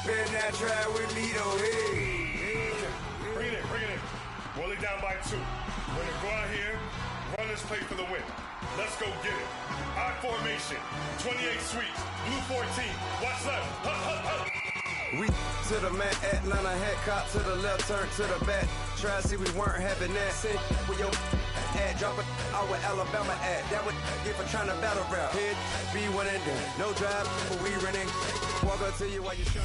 Better not try with me, though, hey. Bring it in. Roll it down by 2. We're going to go out here, run this play for the win. Let's go get it. I formation, 28 sweeps, blue 14. Watch left. We to the mat, Atlanta head cop to the left, turn to the back. Try to see we weren't having that. Send with your ad, drop it out with Alabama ad. That would get for trying to battle rap. Head, be one and done. No drive, but we running. Walk up to you while you shut.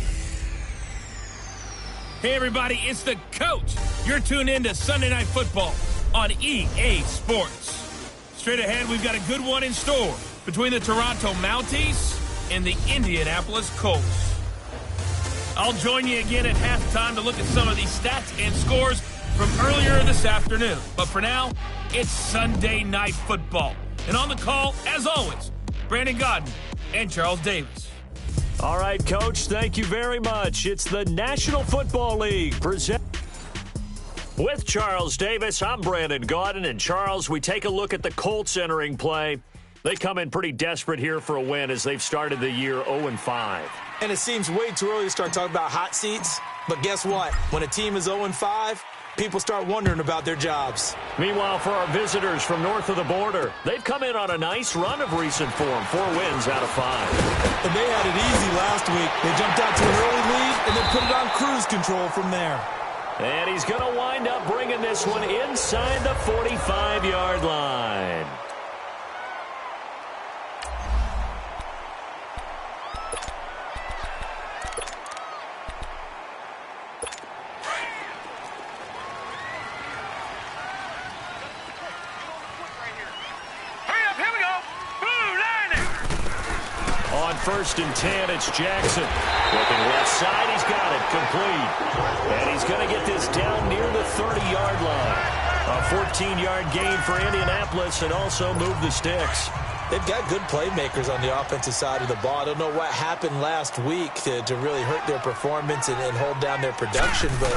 Hey everybody, it's the coach. You're tuned in to Sunday Night Football on EA Sports. Straight ahead, we've got a good one in store between the Toronto Mounties and the Indianapolis Colts. I'll join you again at halftime to look at some of these stats and scores from earlier this afternoon. But for now, it's Sunday Night Football. And on the call, as always, Brandon Godden and Charles Davis. All right, Coach, thank you very much. It's the National Football League present. With Charles Davis, I'm Brandon Godden. And Charles, we take a look at the Colts entering play. They come in pretty desperate here for a win as they've started the year 0-5. And it seems way too early to start talking about hot seats. But guess what? When a team is 0-5, people start wondering about their jobs. Meanwhile, for our visitors from north of the border, they've come in on a nice run of recent form. 4 wins out of 5. And they had it easy last week. They jumped out to an early lead and then put it on cruise control from there. And he's going to wind up bringing this one inside the 45-yard line. On 1st and 10, it's Jackson. Looking left side, he's got it complete. And he's going to get this down near the 30-yard line. A 14-yard gain for Indianapolis and also move the sticks. They've got good playmakers on the offensive side of the ball. I don't know what happened last week to really hurt their performance and hold down their production, but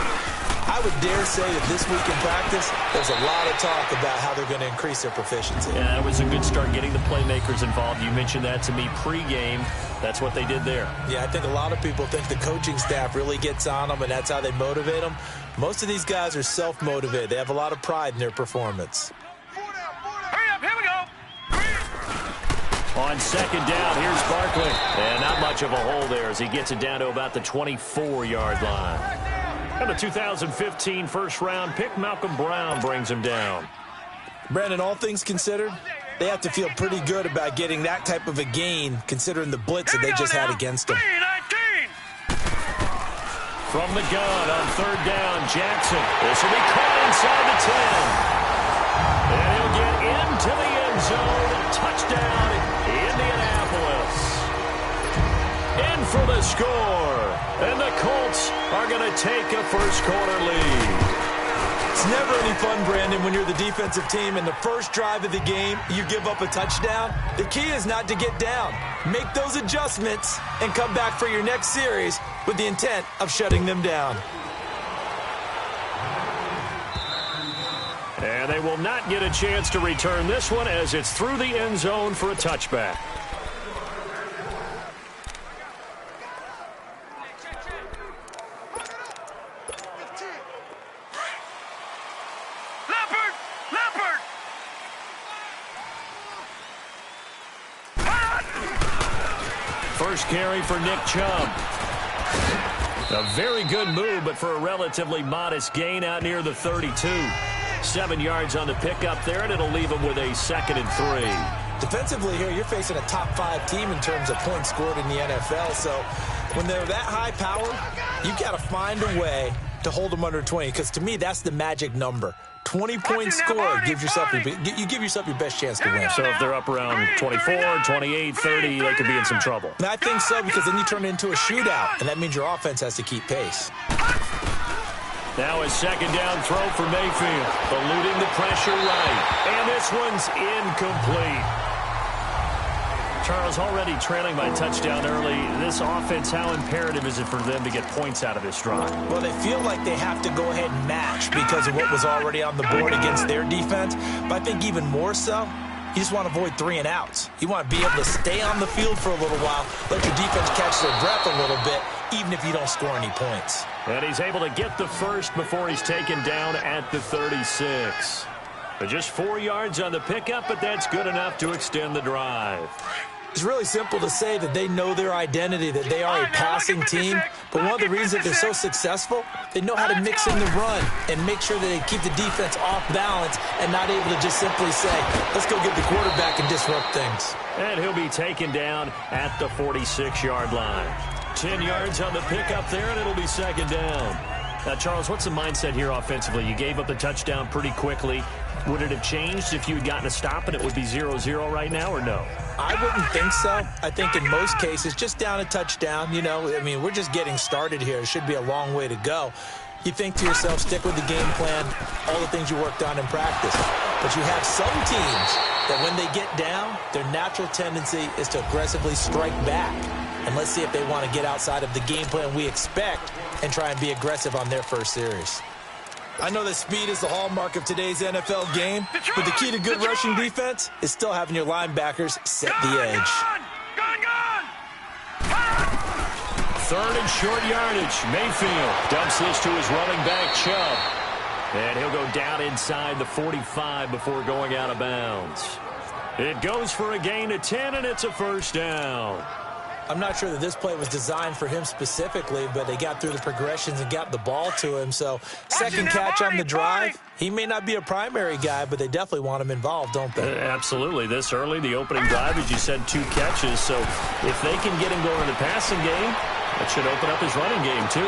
I would dare say that this week in practice, there's a lot of talk about how they're going to increase their proficiency. Yeah, it was a good start getting the playmakers involved. You mentioned that to me pregame. That's what they did there. Yeah, I think a lot of people think the coaching staff really gets on them, and that's how they motivate them. Most of these guys are self-motivated. They have a lot of pride in their performance. On 2nd down, here's Barkley. And not much of a hole there as he gets it down to about the 24-yard line. And the 2015 first-round pick, Malcolm Brown, brings him down. Brandon, all things considered, they have to feel pretty good about getting that type of a gain considering the blitz that they just had against them. From the gun on 3rd down, Jackson. This will be caught inside the 10. And he'll get into the end zone. Touchdown, Indianapolis. In for the score. And the Colts are going to take a first-quarter lead. It's never any fun, Brandon, when you're the defensive team and the first drive of the game, you give up a touchdown. The key is not to get down. Make those adjustments and come back for your next series with the intent of shutting them down. And they will not get a chance to return this one as it's through the end zone for a touchback. First carry for Nick Chubb. A very good move, but for a relatively modest gain out near the 32. 7 yards on the pickup there, and it'll leave him with a 2nd and 3. Defensively here, you're facing a top 5 team in terms of points scored in the NFL. So when they're that high powered, you got to find a way to hold them under 20. Because to me, that's the magic number. 20 points scored gives yourself you give yourself your best chance to win. So if they're up around 24, 28, 30, they could be in some trouble. And I think so, because then you turn it into a shootout, and that means your offense has to keep pace. Now a 2nd down throw for Mayfield, eluding the pressure right. And this one's incomplete. Charles, already trailing by touchdown early. This offense, how imperative is it for them to get points out of this drive? Well, they feel like they have to go ahead and match because of what was already on the board against their defense. But I think even more so, you just want to avoid 3 and outs. You want to be able to stay on the field for a little while, let your defense catch their breath a little bit, even if you don't score any points. And he's able to get the first before he's taken down at the 36. Just 4 yards on the pickup, but that's good enough to extend the drive. It's really simple to say that they know their identity, that they are a passing team. But one of the reasons that they're so successful, they know how to mix in the run and make sure that they keep the defense off balance and not able to just simply say, let's go get the quarterback and disrupt things. And he'll be taken down at the 46-yard line. 10 yards on the pickup there, and it'll be second down. Now, Charles, what's the mindset here offensively? You gave up the touchdown pretty quickly. Would it have changed if you had gotten a stop and it would be 0-0 right now, or no? I wouldn't think so. I think in most cases, just down a touchdown, you know, I mean, we're just getting started here. It should be a long way to go. You think to yourself, stick with the game plan, all the things you worked on in practice. But you have some teams that when they get down, their natural tendency is to aggressively strike back. And let's see if they want to get outside of the game plan we expect and try and be aggressive on their first series. I know that speed is the hallmark of today's NFL game, but the key to good rushing defense is still having your linebackers set the edge. Third and short yardage. Mayfield dumps this to his running back, Chubb. And he'll go down inside the 45 before going out of bounds. It goes for a gain of 10, and it's a first down. I'm not sure that this play was designed for him specifically, but they got through the progressions and got the ball to him. So second catch on the drive. He may not be a primary guy, but they definitely want him involved, don't they? Absolutely. This early, the opening drive, as you said, 2 catches. So if they can get him going in the passing game, that should open up his running game too.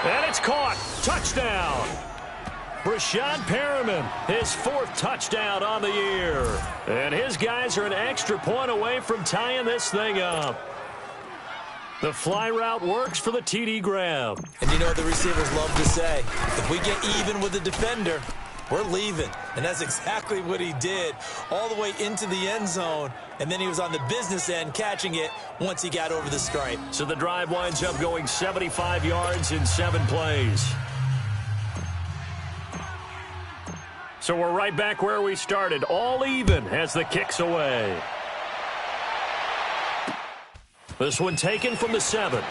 And it's caught. Touchdown. Brashad Perriman, his 4th touchdown on the year. And his guys are an extra point away from tying this thing up. The fly route works for the TD grab. And you know what the receivers love to say? If we get even with the defender, we're leaving. And that's exactly what he did, all the way into the end zone. And then he was on the business end catching it once he got over the stripe. So the drive winds up going 75 yards in 7 plays. So we're right back where we started, all even as the kick's away. This one taken from the 7.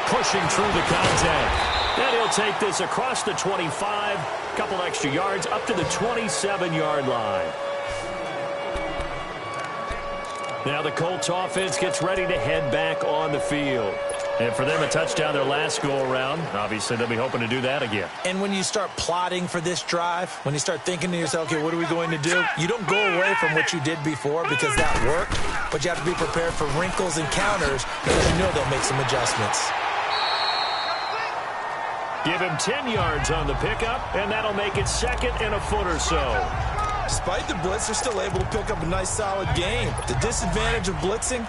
Pushing through the contact. And he'll take this across the 25. Couple extra yards up to the 27-yard line. Now the Colts offense gets ready to head back on the field. And for them, a touchdown their last go-around. Obviously, they'll be hoping to do that again. And when you start plotting for this drive, when you start thinking to yourself, okay, what are we going to do? You don't go away from what you did before because that worked, but you have to be prepared for wrinkles and counters because you know they'll make some adjustments. Give him 10 yards on the pickup, and that'll make it second and a foot or so. Despite the blitz, they're still able to pick up a nice, solid gain. The disadvantage of blitzing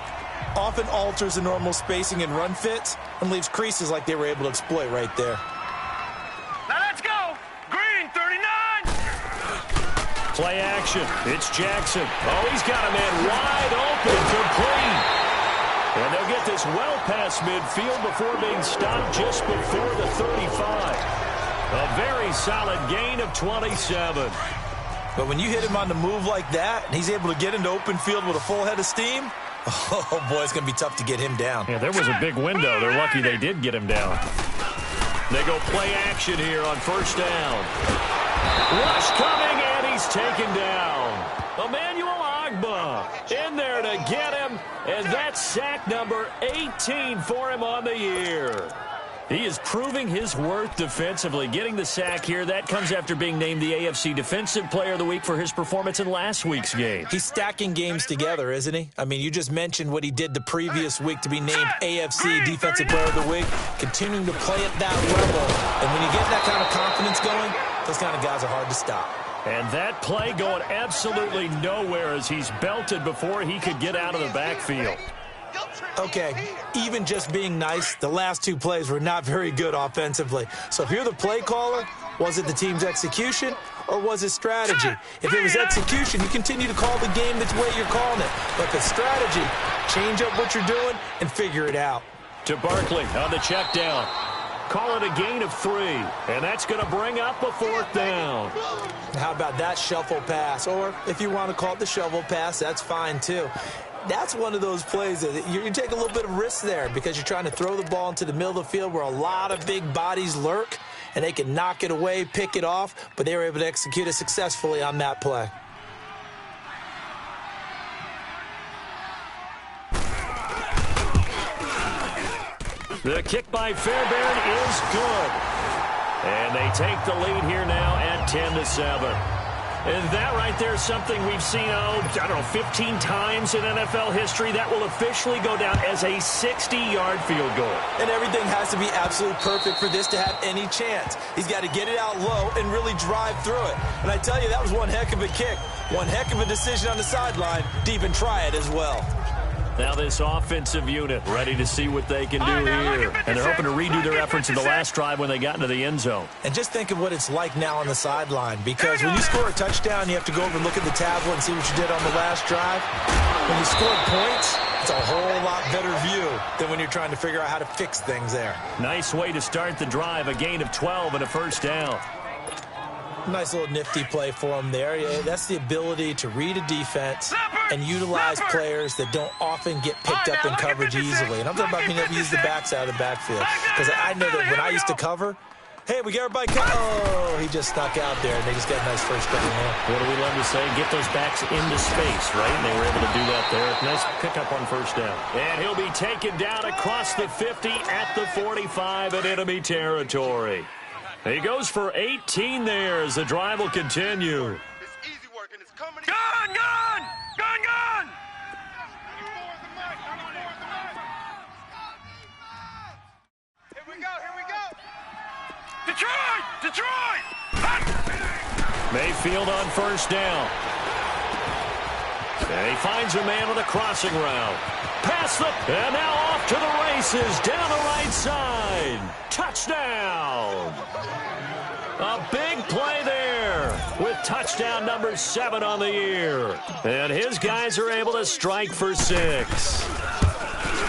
often alters the normal spacing and run fits and leaves creases like they were able to exploit right there. Now let's go. Green, 39. Play action. It's Jackson. Oh, he's got a man wide open, complete. And they'll get this well past midfield before being stopped just before the 35. A very solid gain of 27. But when you hit him on the move like that, and he's able to get into open field with a full head of steam, oh, boy, it's going to be tough to get him down. Yeah, there was a big window. They're lucky they did get him down. They go play action here on first down. Rush coming, and he's taken down. Emmanuel Ogbah in there to get him, and that's sack number 18 for him on the year. He is proving his worth defensively. Getting the sack here, that comes after being named the AFC Defensive Player of the Week for his performance in last week's game. He's stacking games together, isn't he? I mean, you just mentioned what he did the previous week to be named AFC Defensive Player of the Week, continuing to play at that level. And when you get that kind of confidence going, those kind of guys are hard to stop. And that play going absolutely nowhere as he's belted before he could get out of the backfield. Okay, even just being nice, the last 2 plays were not very good offensively. So if you're the play caller, was it the team's execution or was it strategy? If it was execution, you continue to call the game the way you're calling it. But the strategy, change up what you're doing and figure it out. To Barkley on the check down. Call it a gain of 3, and that's going to bring up a 4th down. How about that shuffle pass? Or if you want to call it the shovel pass, that's fine too. that's one of those plays that you take a little bit of risk there because you're trying to throw the ball into the middle of the field where a lot of big bodies lurk, and they can knock it away, pick it off, but they were able to execute it successfully on that play. The kick by Fairbairn is good. And they take the lead here now at 10-7. And that right there is something we've seen, 15 times in NFL history. That will officially go down as a 60-yard field goal. And everything has to be absolutely perfect for this to have any chance. He's got to get it out low and really drive through it. And I tell you, that was one heck of a kick. One heck of a decision on the sideline to even try it as well. Now this offensive unit ready to see what they can do here. And they're hoping to redo their efforts in the last drive when they got into the end zone. And just think of what it's like now on the sideline, because when you score a touchdown, you have to go over and look at the tablet and see what you did on the last drive. When you score points, it's a whole lot better view than when you're trying to figure out how to fix things there. Nice way to start the drive, a gain of 12 and a first down. Nice little nifty play for him there. Yeah, that's the ability to read a defense and utilize players that don't often get picked up in coverage easily. And I'm talking about being able to use the backs out of the backfield. Because I know that when I used to cover, hey, we got everybody covered. Oh, he just snuck out there, and they just got a nice first down there. What do we love to say? Get those backs into space, right? And they were able to do that there. Nice pickup on first down. And he'll be taken down across the 50 at the 45 in enemy territory. He goes for 18 there as the drive will continue. It's easy work and it's coming. Gun! Gun! Gun! Gun! Here we go! Here we go! Detroit! Detroit! Mayfield on first down. And he finds a man with a crossing route. Pass the, and now off to the races down the right side. Touchdown! A big play there with touchdown number 7 on the year. And his guys are able to strike for 6.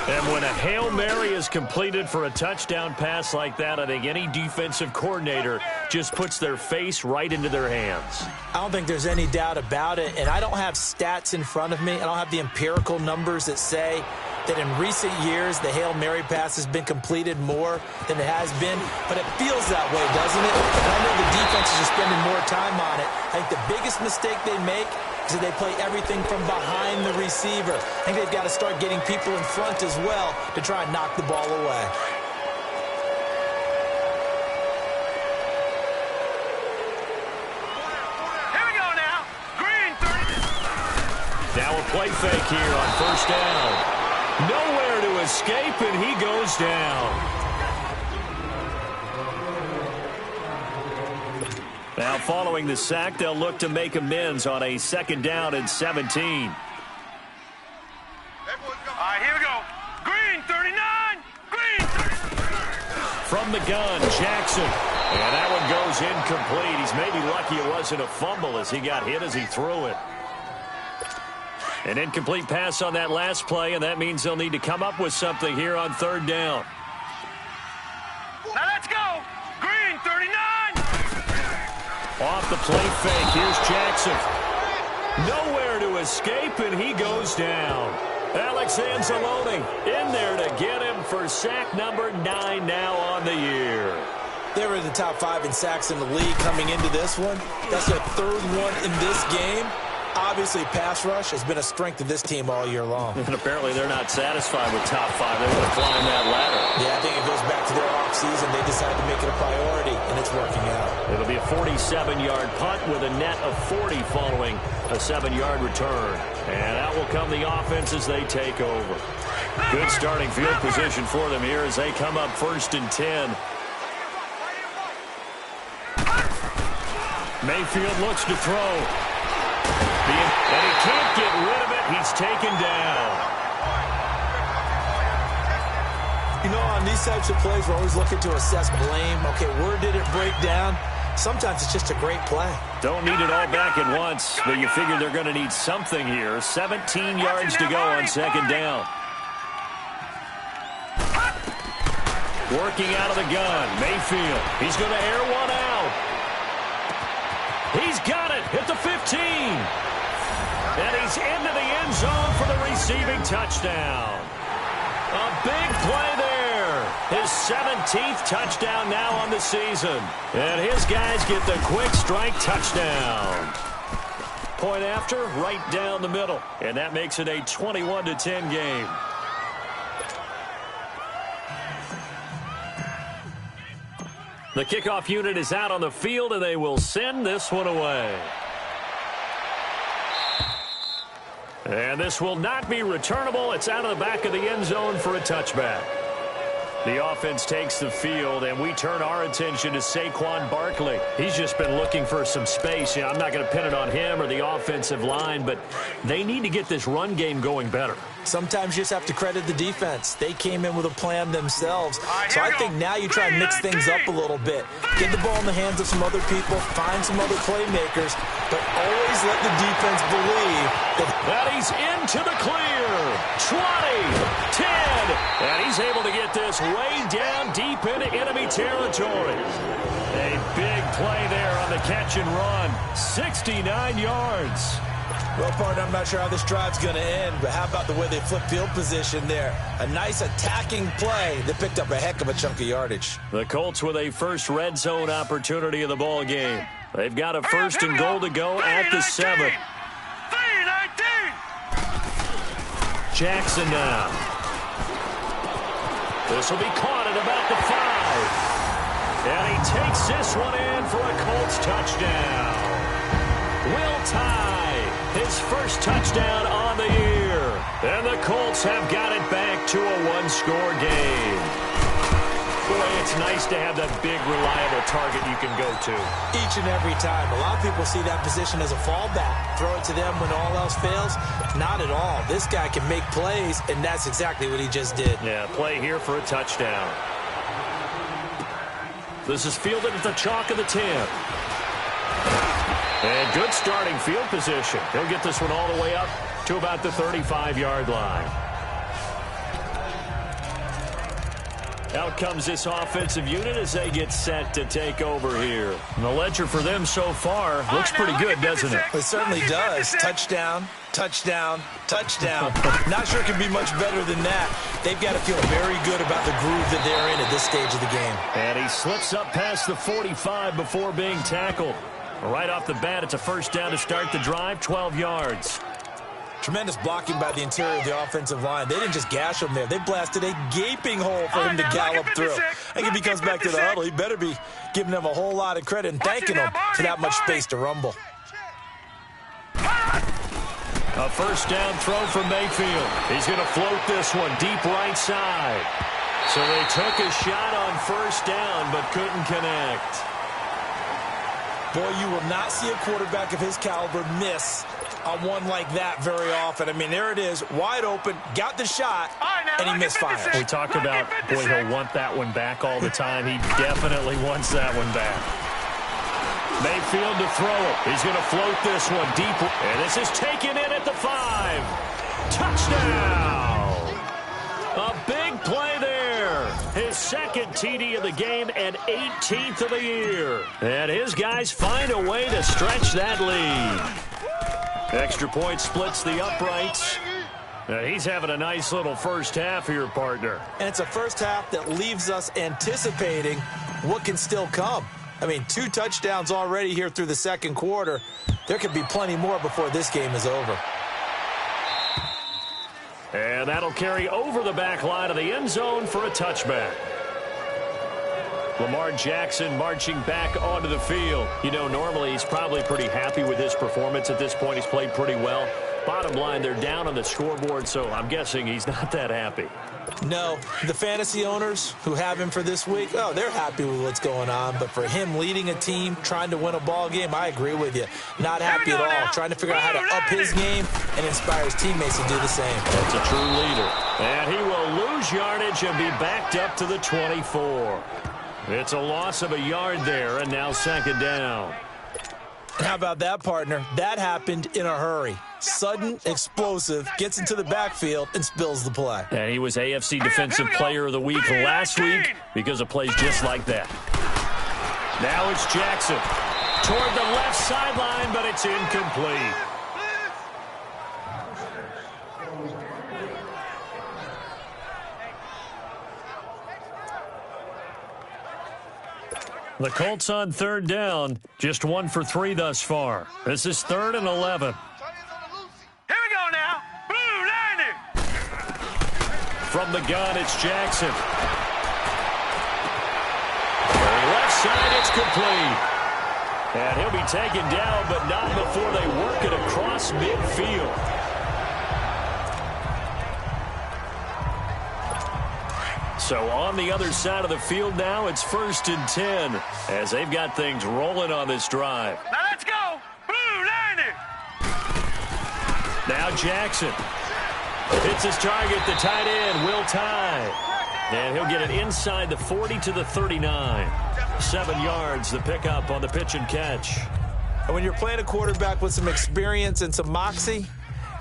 And when a Hail Mary is completed for a touchdown pass like that, I think any defensive coordinator just puts their face right into their hands. I don't think there's any doubt about it, and I don't have stats in front of me. I don't have the empirical numbers that say that in recent years the Hail Mary pass has been completed more than it has been, but it feels that way, doesn't it? And I know the defenses are spending more time on it. I think the biggest mistake they make is that they play everything from behind the receiver. I think they've got to start getting people in front as well to try and knock the ball away. Here we go now. Green 30. Now a play fake here on first down. Nowhere to escape, and he goes down. Now, following the sack, they'll look to make amends on a 2nd down and 17. All right, here we go. Green 39. Green 39. From the gun, Jackson. And that one goes incomplete. He's maybe lucky it wasn't a fumble as he got hit as he threw it. An incomplete pass on that last play, and that means they'll need to come up with something here on 3rd down. Now let's go. Green 39. Off the play fake, here's Jackson. Nowhere to escape, and he goes down. Alex Anzalone in there to get him for sack number 9 now on the year. They were in the top 5 in sacks in the league coming into this one. That's their 3rd one in this game. Obviously, pass rush has been a strength of this team all year long. And apparently they're not satisfied with top 5. They want to climb that ladder. Yeah, I think it goes back to their offseason. They decided to make it a priority, and it's working out. It'll be a 47-yard punt with a net of 40 following a 7-yard return. And out will come the offense as they take over. Good starting field position for them here as they come up 1st and 10. Mayfield looks to throw. And he can't get rid of it. He's taken down. You know, on these types of plays, we're always looking to assess blame. Okay, where did it break down? Sometimes it's just a great play. Don't need it all back at once, but you figure they're going to need something here. 17 yards to go on 2nd down. Working out of the gun, Mayfield. He's going to air one out. He's got it at the 15. And he's into the end zone for the receiving touchdown. A big play there. His 17th touchdown now on the season. And his guys get the quick strike touchdown. Point after, right down the middle. And that makes it a 21-10 game. The kickoff unit is out on the field, and they will send this one away. And this will not be returnable. It's out of the back of the end zone for a touchback. The offense takes the field, and we turn our attention to Saquon Barkley. He's just been looking for some space. I'm not going to pin it on him or the offensive line, but they need to get this run game going better. Sometimes you just have to credit the defense. They came in with a plan themselves. So I think now you try and mix things up a little bit. Get the ball in the hands of some other people, find some other playmakers, but always let the defense believe that he's into the clear. 20, 10, and he's able to get this way down deep into enemy territory. A big play there on the catch and run. 69 yards. Well, partner, I'm not sure how this drive's going to end, but how about the way they flip field position there? A nice attacking play that picked up a heck of a chunk of yardage. The Colts with a first red zone opportunity of the ball game. They've got a first and goal to go at the 7. Jackson now. This will be caught at about the 5. And he takes this one in for a Colts touchdown. Will Tye, his first touchdown on the year. And the Colts have got it back to a one-score game. Boy, it's nice to have that big, reliable target you can go to. Each and every time. A lot of people see that position as a fallback. Throw it to them when all else fails. Not at all. This guy can make plays, and that's exactly what he just did. Yeah, play here for a touchdown. This is fielded at the chalk of the 10. And good starting field position. He'll get this one all the way up to about the 35-yard line. Out comes this offensive unit as they get set to take over here. And the ledger for them so far looks pretty good, doesn't it? It certainly does. Touchdown, touchdown, touchdown. Not sure it can be much better than that. They've got to feel very good about the groove that they're in at this stage of the game. And he slips up past the 45 before being tackled. Right off the bat, it's a first down to start the drive, 12 yards. Tremendous blocking by the interior of the offensive line. They didn't just gash him there. They blasted a gaping hole for him to gallop through. I think if he comes back to the huddle, he better be giving them a whole lot of credit and thanking them for that much space to rumble. A first down throw from Mayfield. He's going to float this one deep right side. So they took a shot on first down but couldn't connect. Boy, you will not see a quarterback of his caliber miss on one like that very often. I mean, there it is, wide open, got the shot, and he misfired. We talked about, boy, he'll want that one back all the time. He definitely wants that one back. Mayfield to throw it. He's going to float this one deep. And this is taken in at the 5. Touchdown! A big play there. His second TD of the game and 18th of the year. And his guys find a way to stretch that lead. Extra point splits the uprights. He's having a nice little first half here, partner. And it's a first half that leaves us anticipating what can still come. I mean, 2 touchdowns already here through the second quarter. There could be plenty more before this game is over. And that'll carry over the back line of the end zone for a touchback. Lamar Jackson marching back onto the field. You know, normally he's probably pretty happy with his performance at this point. He's played pretty well. Bottom line, they're down on the scoreboard, so I'm guessing he's not that happy. No, the fantasy owners who have him for this week, oh, they're happy with what's going on. But for him leading a team, trying to win a ball game, I agree with you. Not happy at all. Trying to figure out how to up his game and inspire his teammates to do the same. That's a true leader. And he will lose yardage and be backed up to the 24. It's a loss of a yard there, and now second down. How about that, partner? That happened in a hurry. Sudden, explosive, gets into the backfield, and spills the play. And he was AFC Defensive Player of the Week last week because of plays just like that. Now it's Jackson toward the left sideline, but it's incomplete. The Colts on third down, just 1 for 3 thus far. This is 3rd and 11. Here we go now. Blue 90. From the gun, it's Jackson. Left side, it's complete. And he'll be taken down, but not before they work it across midfield. So on the other side of the field now, it's 1st and 10 as they've got things rolling on this drive. Now let's go. Blue 90. Now Jackson hits his target, the tight end, Will Tye. And he'll get it inside the 40 to the 39. 7 yards, the pickup on the pitch and catch. And when you're playing a quarterback with some experience and some moxie,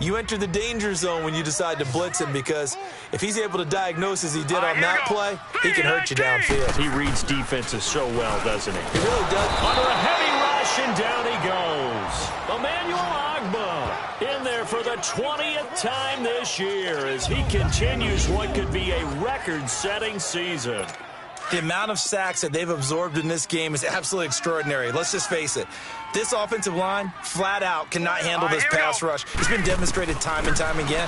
you enter the danger zone when you decide to blitz him, because if he's able to diagnose as he did on that play, he can hurt you downfield. He reads defenses so well, doesn't he? He really does. Under a heavy rush, and down he goes. Emmanuel Ogbah in there for the 20th time this year as he continues what could be a record-setting season. The amount of sacks that they've absorbed in this game is absolutely extraordinary. Let's just face it. This offensive line, flat out, cannot handle this pass rush. It's been demonstrated time and time again.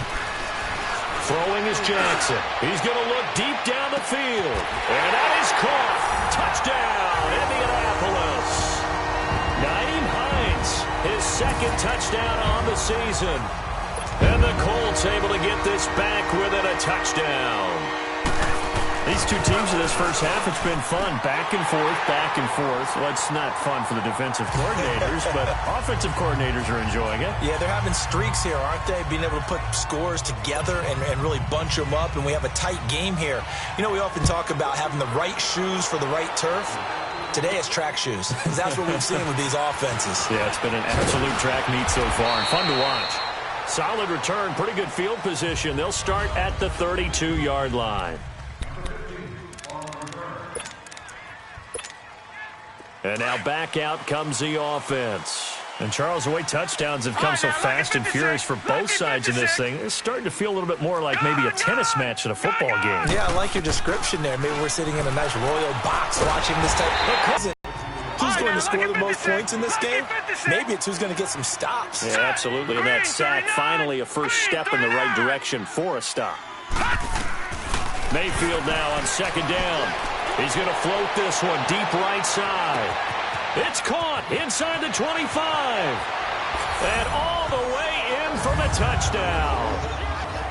Throwing is Jackson. He's going to look deep down the field. And that is caught. Touchdown, Indianapolis. Nyheim Hines, his 2nd touchdown on the season. And the Colts able to get this back within a touchdown. These two teams in this first half, it's been fun. Back and forth, back and forth. Well, it's not fun for the defensive coordinators, but offensive coordinators are enjoying it. Yeah, they're having streaks here, aren't they? Being able to put scores together and really bunch them up, and we have a tight game here. You know, we often talk about having the right shoes for the right turf. Today it's track shoes. That's what we've seen with these offenses. Yeah, it's been an absolute track meet so far, and fun to watch. Solid return, pretty good field position. They'll start at the 32-yard line. And now back out comes the offense. And, Charles, the way touchdowns have come so fast and furious for both sides in this thing, it's starting to feel a little bit more like maybe a tennis match than a football game. Yeah, I like your description there. Maybe we're sitting in a nice royal box watching this type of... Who's going to score the most points in this game? Maybe it's who's going to get some stops. Yeah, absolutely. And that sack, finally a first step in the right direction for a stop. Mayfield now on 2nd down. He's going to float this one deep right side. It's caught inside the 25. And all the way in for the touchdown.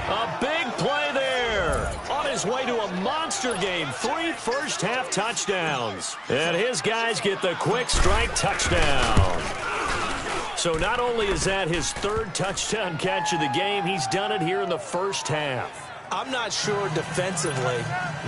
A big play there. On his way to a monster game. 3 first-half touchdowns. And his guys get the quick strike touchdown. So not only is that his 3rd touchdown catch of the game, he's done it here in the first half. I'm not sure defensively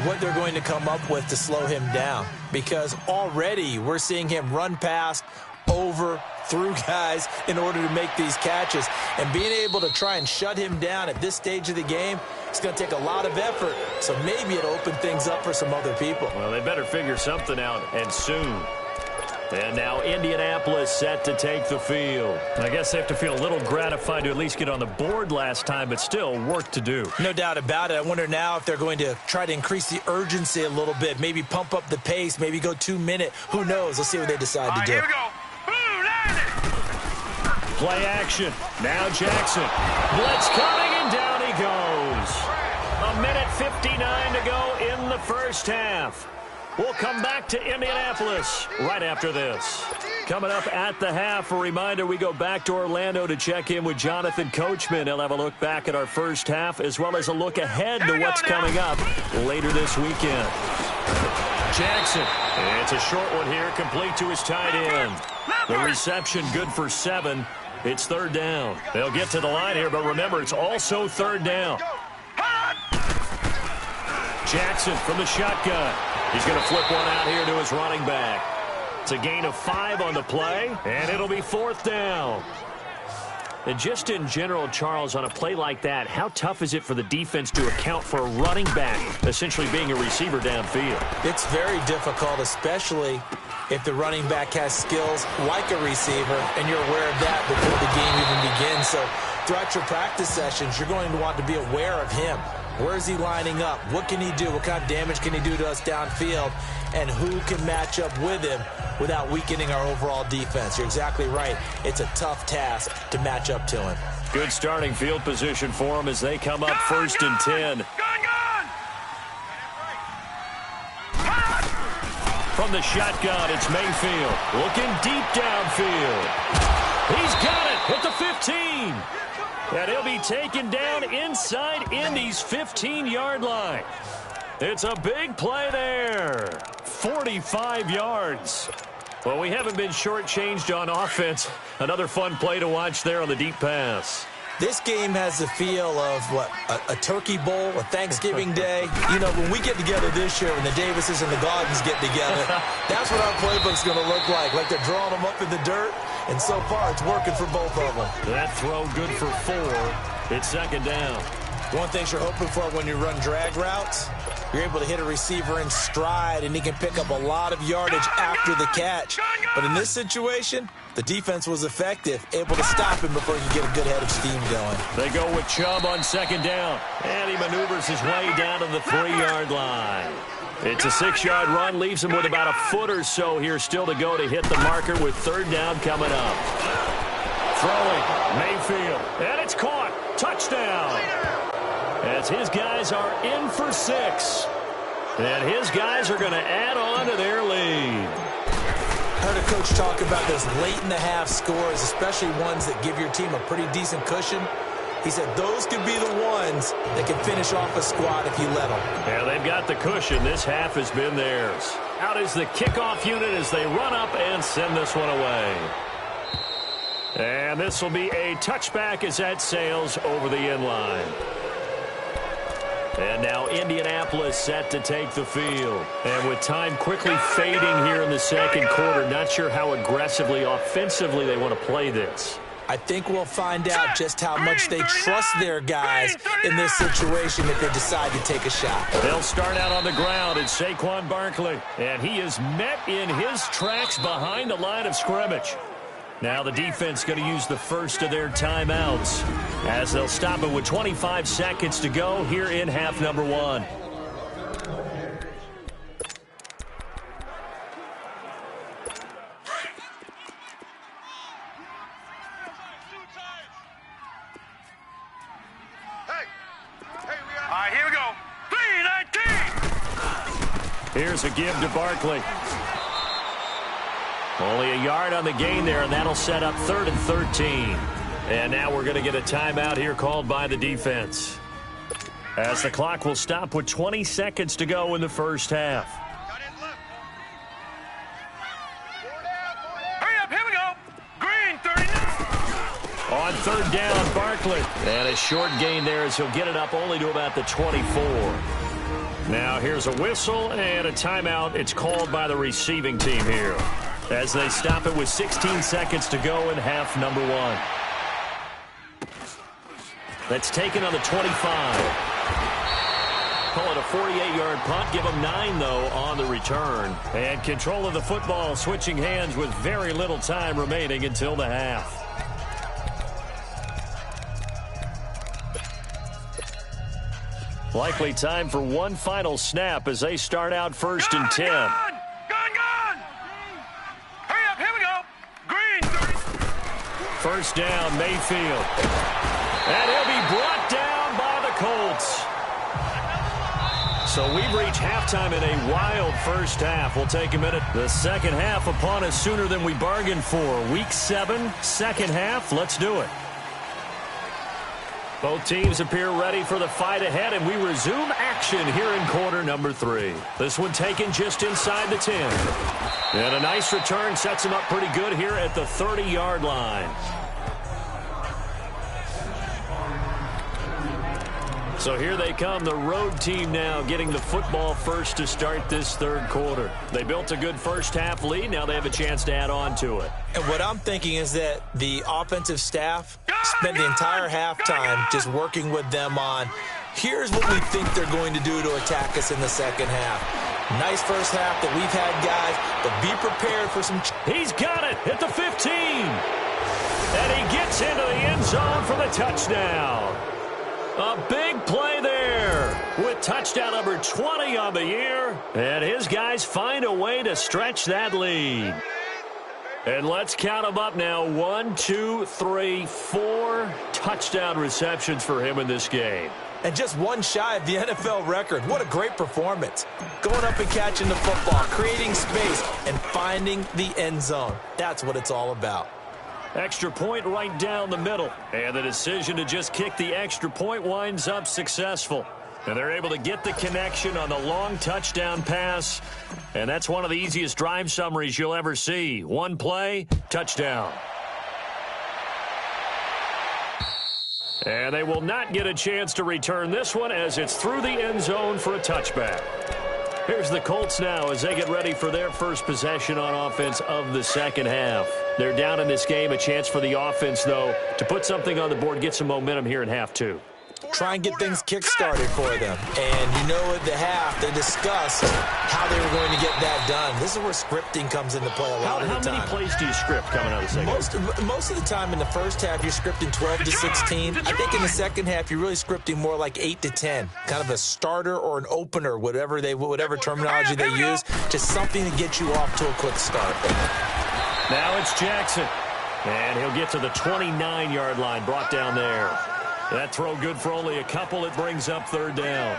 what they're going to come up with to slow him down, because already we're seeing him run past, over, through guys in order to make these catches. And being able to try and shut him down at this stage of the game, it's going to take a lot of effort. So maybe it'll open things up for some other people. Well, they better figure something out, and soon. And now Indianapolis set to take the field. I guess they have to feel a little gratified to at least get on the board last time, but still work to do. No doubt about it. I wonder now if they're going to try to increase the urgency a little bit, maybe pump up the pace, maybe go 2-minute. Who knows? Let's see what they decide to do. Here we go. Play action. Now Jackson. Blitz coming, and down he goes. 1:59 to go in the first half. We'll come back to Indianapolis right after this. Coming up at the half, a reminder, we go back to Orlando to check in with Jonathan Coachman. He'll have a look back at our first half, as well as a look ahead to what's coming up later this weekend. Jackson. It's a short one here, complete to his tight end. The reception good for 7. It's 3rd down. They'll get to the line here, but remember, it's also 3rd down. Jackson from the shotgun. He's going to flip one out here to his running back. It's a gain of 5 on the play, and it'll be 4th down. And just in general, Charles, on a play like that, how tough is it for the defense to account for a running back essentially being a receiver downfield? It's very difficult, especially if the running back has skills like a receiver, and you're aware of that before the game even begins. So throughout your practice sessions, you're going to want to be aware of him. Where is he lining up? What can he do? What kind of damage can he do to us downfield? And who can match up with him without weakening our overall defense? You're exactly right. It's a tough task to match up to him. Good starting field position for him as they come up first and 10. From the shotgun, it's Mayfield. Looking deep downfield. He's got it at the 15. And he'll be taken down inside Indy's 15-yard line. It's a big play there. 45 yards. Well, we haven't been shortchanged on offense. Another fun play to watch there on the deep pass. This game has the feel of, a turkey bowl, a Thanksgiving day. You know, when we get together this year, when the Davises and the Gaudens get together, that's what our playbook's going to look like. Like they're drawing them up in the dirt, and so far it's working for both of them. That throw good for 4. It's second down. One thing you're hoping for when you run drag routes, you're able to hit a receiver in stride, and he can pick up a lot of yardage after the catch. But in this situation, the defense was effective, able to stop him before he could get a good head of steam going. They go with Chubb on second down, and he maneuvers his way down to the 3-yard line. It's a 6-yard run, leaves him with about a foot or so here still to go to hit the marker with third down coming up. Throwing, Mayfield, and it's caught. Touchdown. As his guys are in for 6. And his guys are going to add on to their lead. I heard a coach talk about those late-in-the-half scores, especially ones that give your team a pretty decent cushion. He said those could be the ones that can finish off a squad if you let them. Yeah, they've got the cushion. This half has been theirs. Out is the kickoff unit as they run up and send this one away. And this will be a touchback as that sails over the end line. And now Indianapolis set to take the field. And with time quickly fading here in the second quarter, not sure how aggressively, offensively they want to play this. I think we'll find out just how much they trust their guys in this situation if they decide to take a shot. They'll start out on the ground. It's Saquon Barkley. And he is met in his tracks behind the line of scrimmage. Now the defense going to use the first of their timeouts as they'll stop it with 25 seconds to go here in half number 1. All right, here we go. 3-19. Here's a give to Barkley. Only a yard on the gain there, and that'll set up 3rd and 13. And now we're going to get a timeout here called by the defense, as the clock will stop with 20 seconds to go in the first half. Hurry up, here we go. Green, 39. On third down, Barkley. And a short gain there as he'll get it up only to about the 24. Now here's a whistle and a timeout. It's called by the receiving team here, as they stop it with 16 seconds to go in half number 1. That's taken on the 25. Call it a 48-yard punt. Give them 9, though, on the return. And control of the football switching hands with very little time remaining until the half. Likely time for one final snap as they start out first and 10. Gone! Hurry up, here we go. Green, 30. First down, Mayfield. And he'll be brought down by the Colts. So we've reached halftime in a wild first half. We'll take a minute. The second half upon us sooner than we bargained for. Week 7, second half. Let's do it. Both teams appear ready for the fight ahead, and we resume action here in quarter number 3. This one taken just inside the 10. And a nice return sets him up pretty good here at the 30-yard line. So here they come, the road team now getting the football first to start this third quarter. They built a good first half lead. Now they have a chance to add on to it. And what I'm thinking is that the offensive staff spent the entire halftime just working with them on, here's what we think they're going to do to attack us in the second half. Nice first half that we've had, guys, but be prepared for some... He's got it at the 15. And he gets into the end zone for the touchdown. A big play there with touchdown number 20 on the year. And his guys find a way to stretch that lead. And let's count them up now. 1, 2, 3, 4 touchdown receptions for him in this game. And just one shy of the NFL record. What a great performance. Going up and catching the football, creating space, and finding the end zone. That's what it's all about. Extra point right down the middle. And the decision to just kick the extra point winds up successful. And they're able to get the connection on the long touchdown pass. And that's one of the easiest drive summaries you'll ever see. One play, touchdown. And they will not get a chance to return this one as it's through the end zone for a touchback. Here's the Colts now as they get ready for their first possession on offense of the second half. They're down in this game. A chance for the offense, though, to put something on the board, get some momentum here in half two. Try and get things kick-started for them. And you know at the half, they discussed how they were going to get that done. This is where scripting comes into play a lot of the time. How many plays do you script coming out of the second? Most of the time in the first half, you're scripting 12 to 16. I think in the second half, you're really scripting more like 8 to 10. Kind of a starter or an opener, whatever terminology they use. Just something to get you off to a quick start. Now it's Jackson. And he'll get to the 29-yard line, brought down there. That throw good for only a couple. It brings up third down.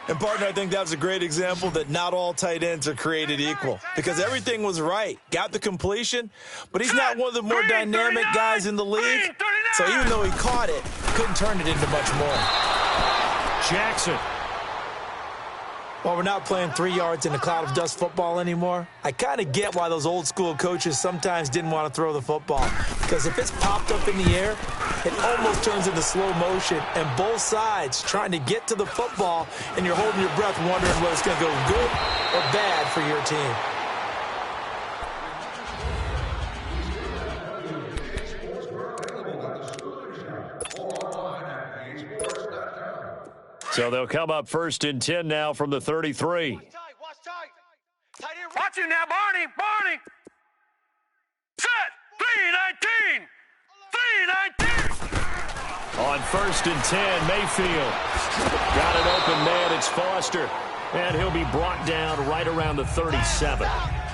And, partner, I think that was a great example that not all tight ends are created equal because everything was right. Got the completion, but he's not one of the more dynamic guys in the league. So even though he caught it, couldn't turn it into much more. Jackson. While we're not playing 3 yards in a cloud of dust football anymore, I kind of get why those old school coaches sometimes didn't want to throw the football. Because if it's popped up in the air, it almost turns into slow motion, and both sides trying to get to the football, and you're holding your breath wondering whether it's going to go good or bad for your team. So they'll come up 1st and 10 now from the 33. Watch tight. Watch it now, Barney. Set. 3-19. On 1st and 10, Mayfield. Got an open man. It's Foster. And he'll be brought down right around the 37.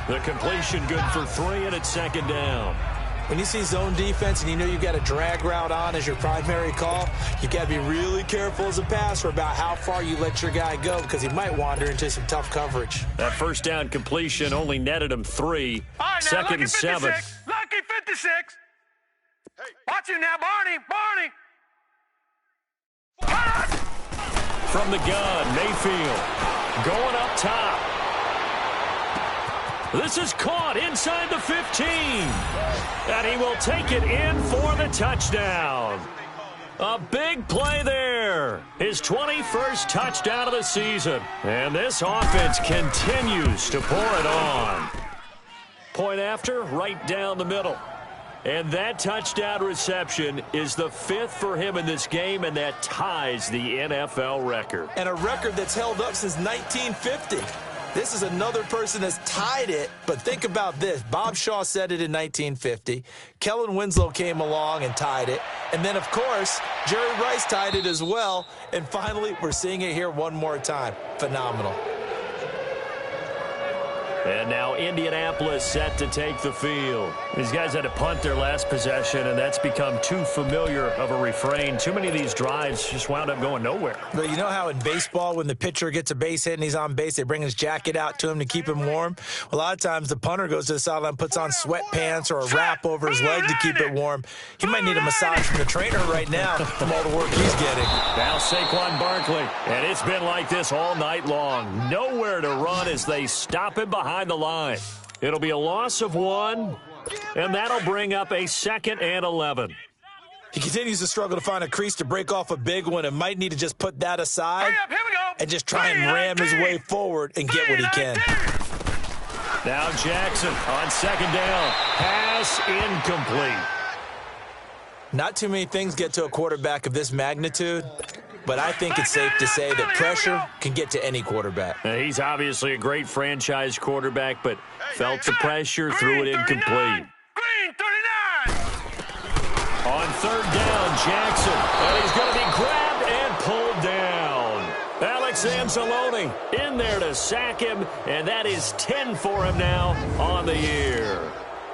The completion good for 3, and it's second down. When you see zone defense and you know you've got a drag route on as your primary call, you got to be really careful as a passer about how far you let your guy go because he might wander into some tough coverage. That first down completion only netted him 3. Right, second and 7. Lucky 56. Hey. Watch it now, Barney. From the gun, Mayfield going up top. This is caught inside the 15. And he will take it in for the touchdown. A big play there. His 21st touchdown of the season. And this offense continues to pour it on. Point after, right down the middle. And that touchdown reception is the 5th for him in this game, and that ties the NFL record. And a record that's held up since 1950. This is another person that's tied it, but think about this. Bob Shaw said it in 1950. Kellen Winslow came along and tied it. And then, of course, Jerry Rice tied it as well. And finally, we're seeing it here one more time. Phenomenal. And now Indianapolis set to take the field. These guys had to punt their last possession, and that's become too familiar of a refrain. Too many of these drives just wound up going nowhere. But you know how in baseball, when the pitcher gets a base hit and he's on base, they bring his jacket out to him to keep him warm? A lot of times the punter goes to the sideline, puts on sweatpants or a wrap over his leg to keep it warm. He might need a massage from the trainer right now from all the work he's getting. Now Saquon Barkley, and it's been like this all night long. Nowhere to run as they stop him behind the line. It'll be a loss of 1, and that'll bring up a 2nd and 11. He continues to struggle to find a crease to break off a big one and might need to just put that aside and just try and ram his way forward and get what he can. Now Jackson on 2nd down. Pass incomplete. Not too many things get to a quarterback of this magnitude, but I think it's safe to say that pressure can get to any quarterback. He's obviously a great franchise quarterback, but felt the pressure, threw it incomplete. Green 39. On 3rd down, Jackson. And he's going to be grabbed Anzalone in there to sack him, and that is 10 for him now on the year.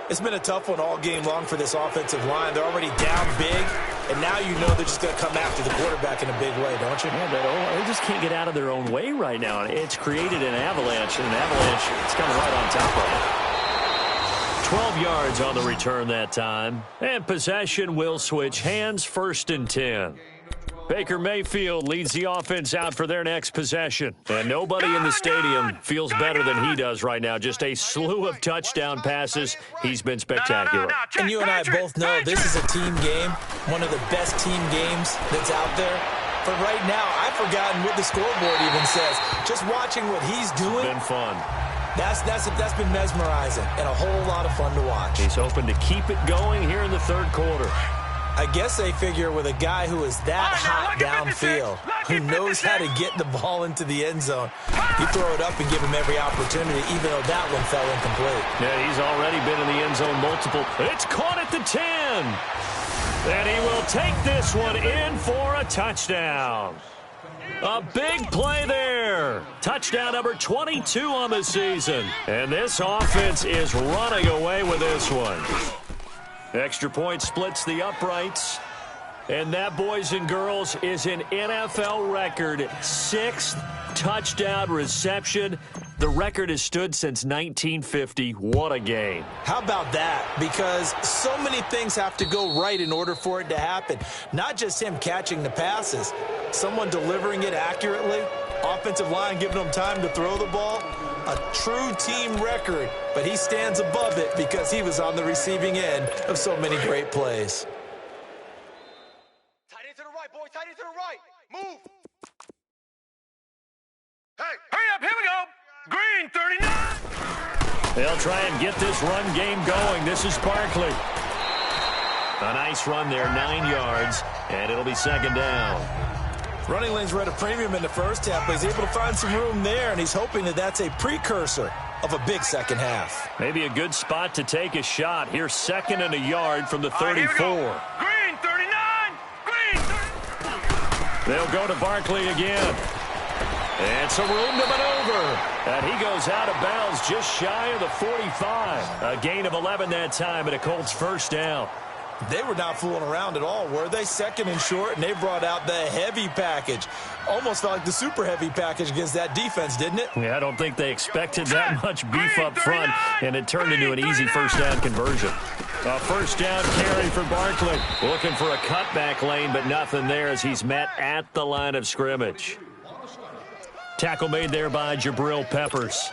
It's been a tough one all game long for this offensive line. They're already down big, and now you know they're just going to come after the quarterback in a big way, don't you? Yeah, they just can't get out of their own way right now. It's created an avalanche, and an avalanche it's coming right on top of it. 12 yards on the return that time, and possession will switch hands, 1st and 10. Baker Mayfield leads the offense out for their next possession. And nobody in the stadium feels better than he does right now. Just a slew of touchdown passes. He's been spectacular. And you and I both know this is a team game, one of the best team games that's out there. But right now, I've forgotten what the scoreboard even says. Just watching what he's doing. It's been fun. That's been mesmerizing and a whole lot of fun to watch. He's hoping to keep it going here in the 3rd quarter. I guess they figure with a guy who is that hot downfield, who knows how to get the ball into the end zone, you throw it up and give him every opportunity, even though that one fell incomplete. Yeah, he's already been in the end zone multiple. It's caught at the 10. And he will take this one in for a touchdown. A big play there. Touchdown number 22 on the season. And this offense is running away with this one. Extra point splits the uprights. And that, boys and girls, is an NFL record 6th touchdown reception. The record has stood since 1950. What a game. How about that? Because so many things have to go right in order for it to happen. Not just him catching the passes. Someone delivering it accurately. Offensive line giving them time to throw the ball. A true team record, but he stands above it because he was on the receiving end of so many great plays. Tight end to the right, boy. Tight end to the right. Move. Hey, hurry up. Here we go. Green, 39. They'll try and get this run game going. This is Barkley. A nice run there, 9 yards, and it'll be 2nd down. Running lanes were at a premium in the first half, but he's able to find some room there, and he's hoping that that's a precursor of a big second half. Maybe a good spot to take a shot. Here's 2nd and a yard from the 34. Green, 39. Green, 39. They'll go to Barkley again. And some room to maneuver. And he goes out of bounds just shy of the 45. A gain of 11 that time, and a Colts 1st down. They were not fooling around at all, were they? 2nd and short, and they brought out the heavy package. Almost felt like the super heavy package against that defense, didn't it? Yeah, I don't think they expected that much beef up front, and it turned into an easy 1st down conversion. A 1st down carry for Barkley. Looking for a cutback lane, but nothing there as he's met at the line of scrimmage. Tackle made there by Jabril Peppers.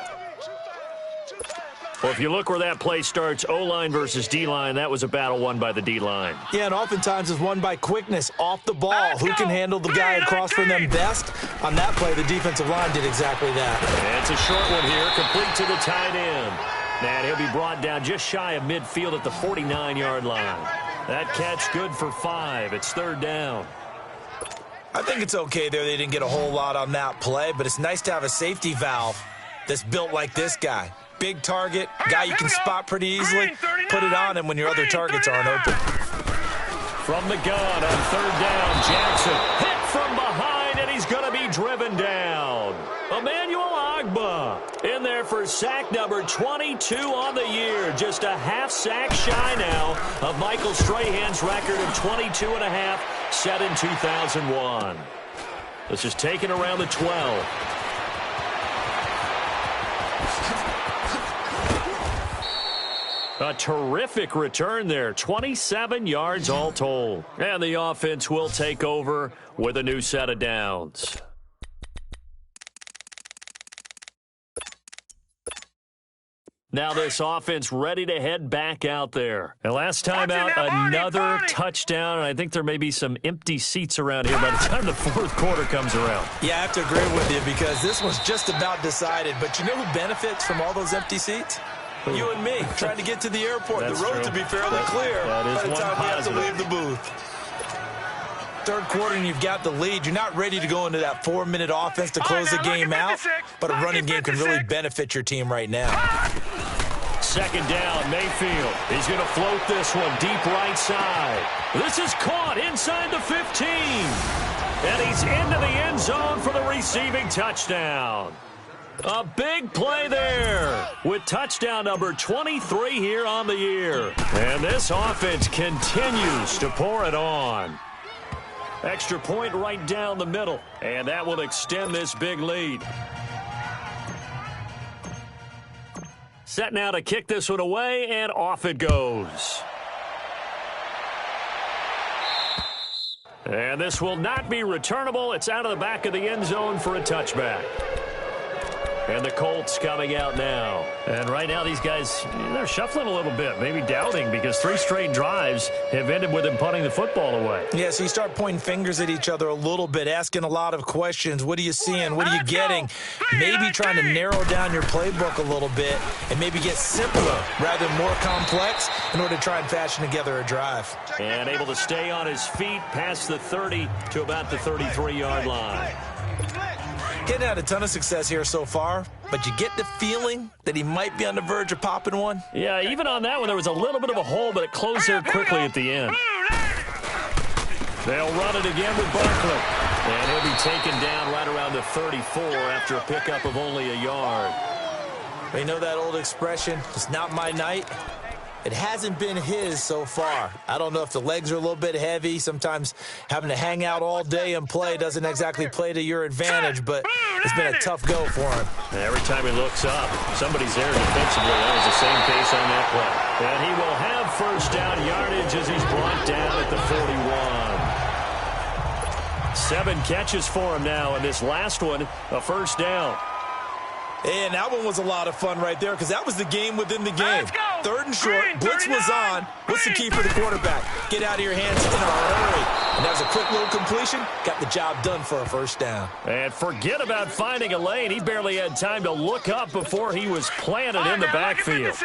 Well, if you look where that play starts, O-line versus D-line, that was a battle won by the D-line. Yeah, and oftentimes it's won by quickness off the ball. Who can handle the guy across from them best? On that play, the defensive line did exactly that. And it's a short one here, complete to the tight end. And he'll be brought down just shy of midfield at the 49-yard line. That catch good for 5. It's 3rd down. I think it's okay there. They didn't get a whole lot on that play, but it's nice to have a safety valve that's built like this guy. Big target, guy you can spot pretty easily. Put it on him when your other targets aren't open. From the gun on 3rd down, Jackson hit from behind, and he's going to be driven down. Emmanuel Ogbah in there for sack number 22 on the year. Just a half sack shy now of Michael Strahan's record of 22.5 set in 2001. This is taken around the 12. A terrific return there, 27 yards all told. And the offense will take over with a new set of downs. Now this offense ready to head back out there. And last time out, another touchdown, and I think there may be some empty seats around here by the time the 4th quarter comes around. Yeah, I have to agree with you because this was just about decided. But you know who benefits from all those empty seats? You and me, trying to get to the airport. That's the road true. to be fairly clear that is by the one time we have to positive. leave the booth. 3rd quarter and you've got the lead. You're not ready to go into that 4-minute offense to close the game out, but a running game can really benefit your team right now. 2nd down, Mayfield. He's going to float this one deep right side. This is caught inside the 15. And he's into the end zone for the receiving touchdown. A big play there with touchdown number 23 here on the year. And this offense continues to pour it on. Extra point right down the middle, and that will extend this big lead. Set now to kick this one away, and off it goes. And this will not be returnable. It's out of the back of the end zone for a touchback. And the Colts coming out now. And right now these guys, they're shuffling a little bit, maybe doubting, because 3 straight drives have ended with them punting the football away. Yeah, so you start pointing fingers at each other a little bit, asking a lot of questions. What are you seeing? What are you getting? Maybe trying to narrow down your playbook a little bit and maybe get simpler rather than more complex in order to try and fashion together a drive. And able to stay on his feet past the 30 to about the 33-yard line. Getting had a ton of success here so far, but you get the feeling that he might be on the verge of popping one. Yeah, even on that one, there was a little bit of a hole, but it closed there quickly at the end. They'll run it again with Barkley. And he'll be taken down right around the 34 after a pickup of only a yard. You know that old expression, it's not my night? It hasn't been his so far. I don't know if the legs are a little bit heavy. Sometimes having to hang out all day and play doesn't exactly play to your advantage, but it's been a tough go for him. Every time he looks up, somebody's there defensively. That was the same pace on that play. And he will have first down yardage as he's brought down at the 41. 7 catches for him now, and this last one, a first down. And that one was a lot of fun right there because that was the game within the game. 3rd and short, blitz was on. What's the key for the quarterback? Get out of your hands in a hurry. And that was a quick little completion. Got the job done for a first down. And forget about finding a lane. He barely had time to look up before he was planted in the backfield.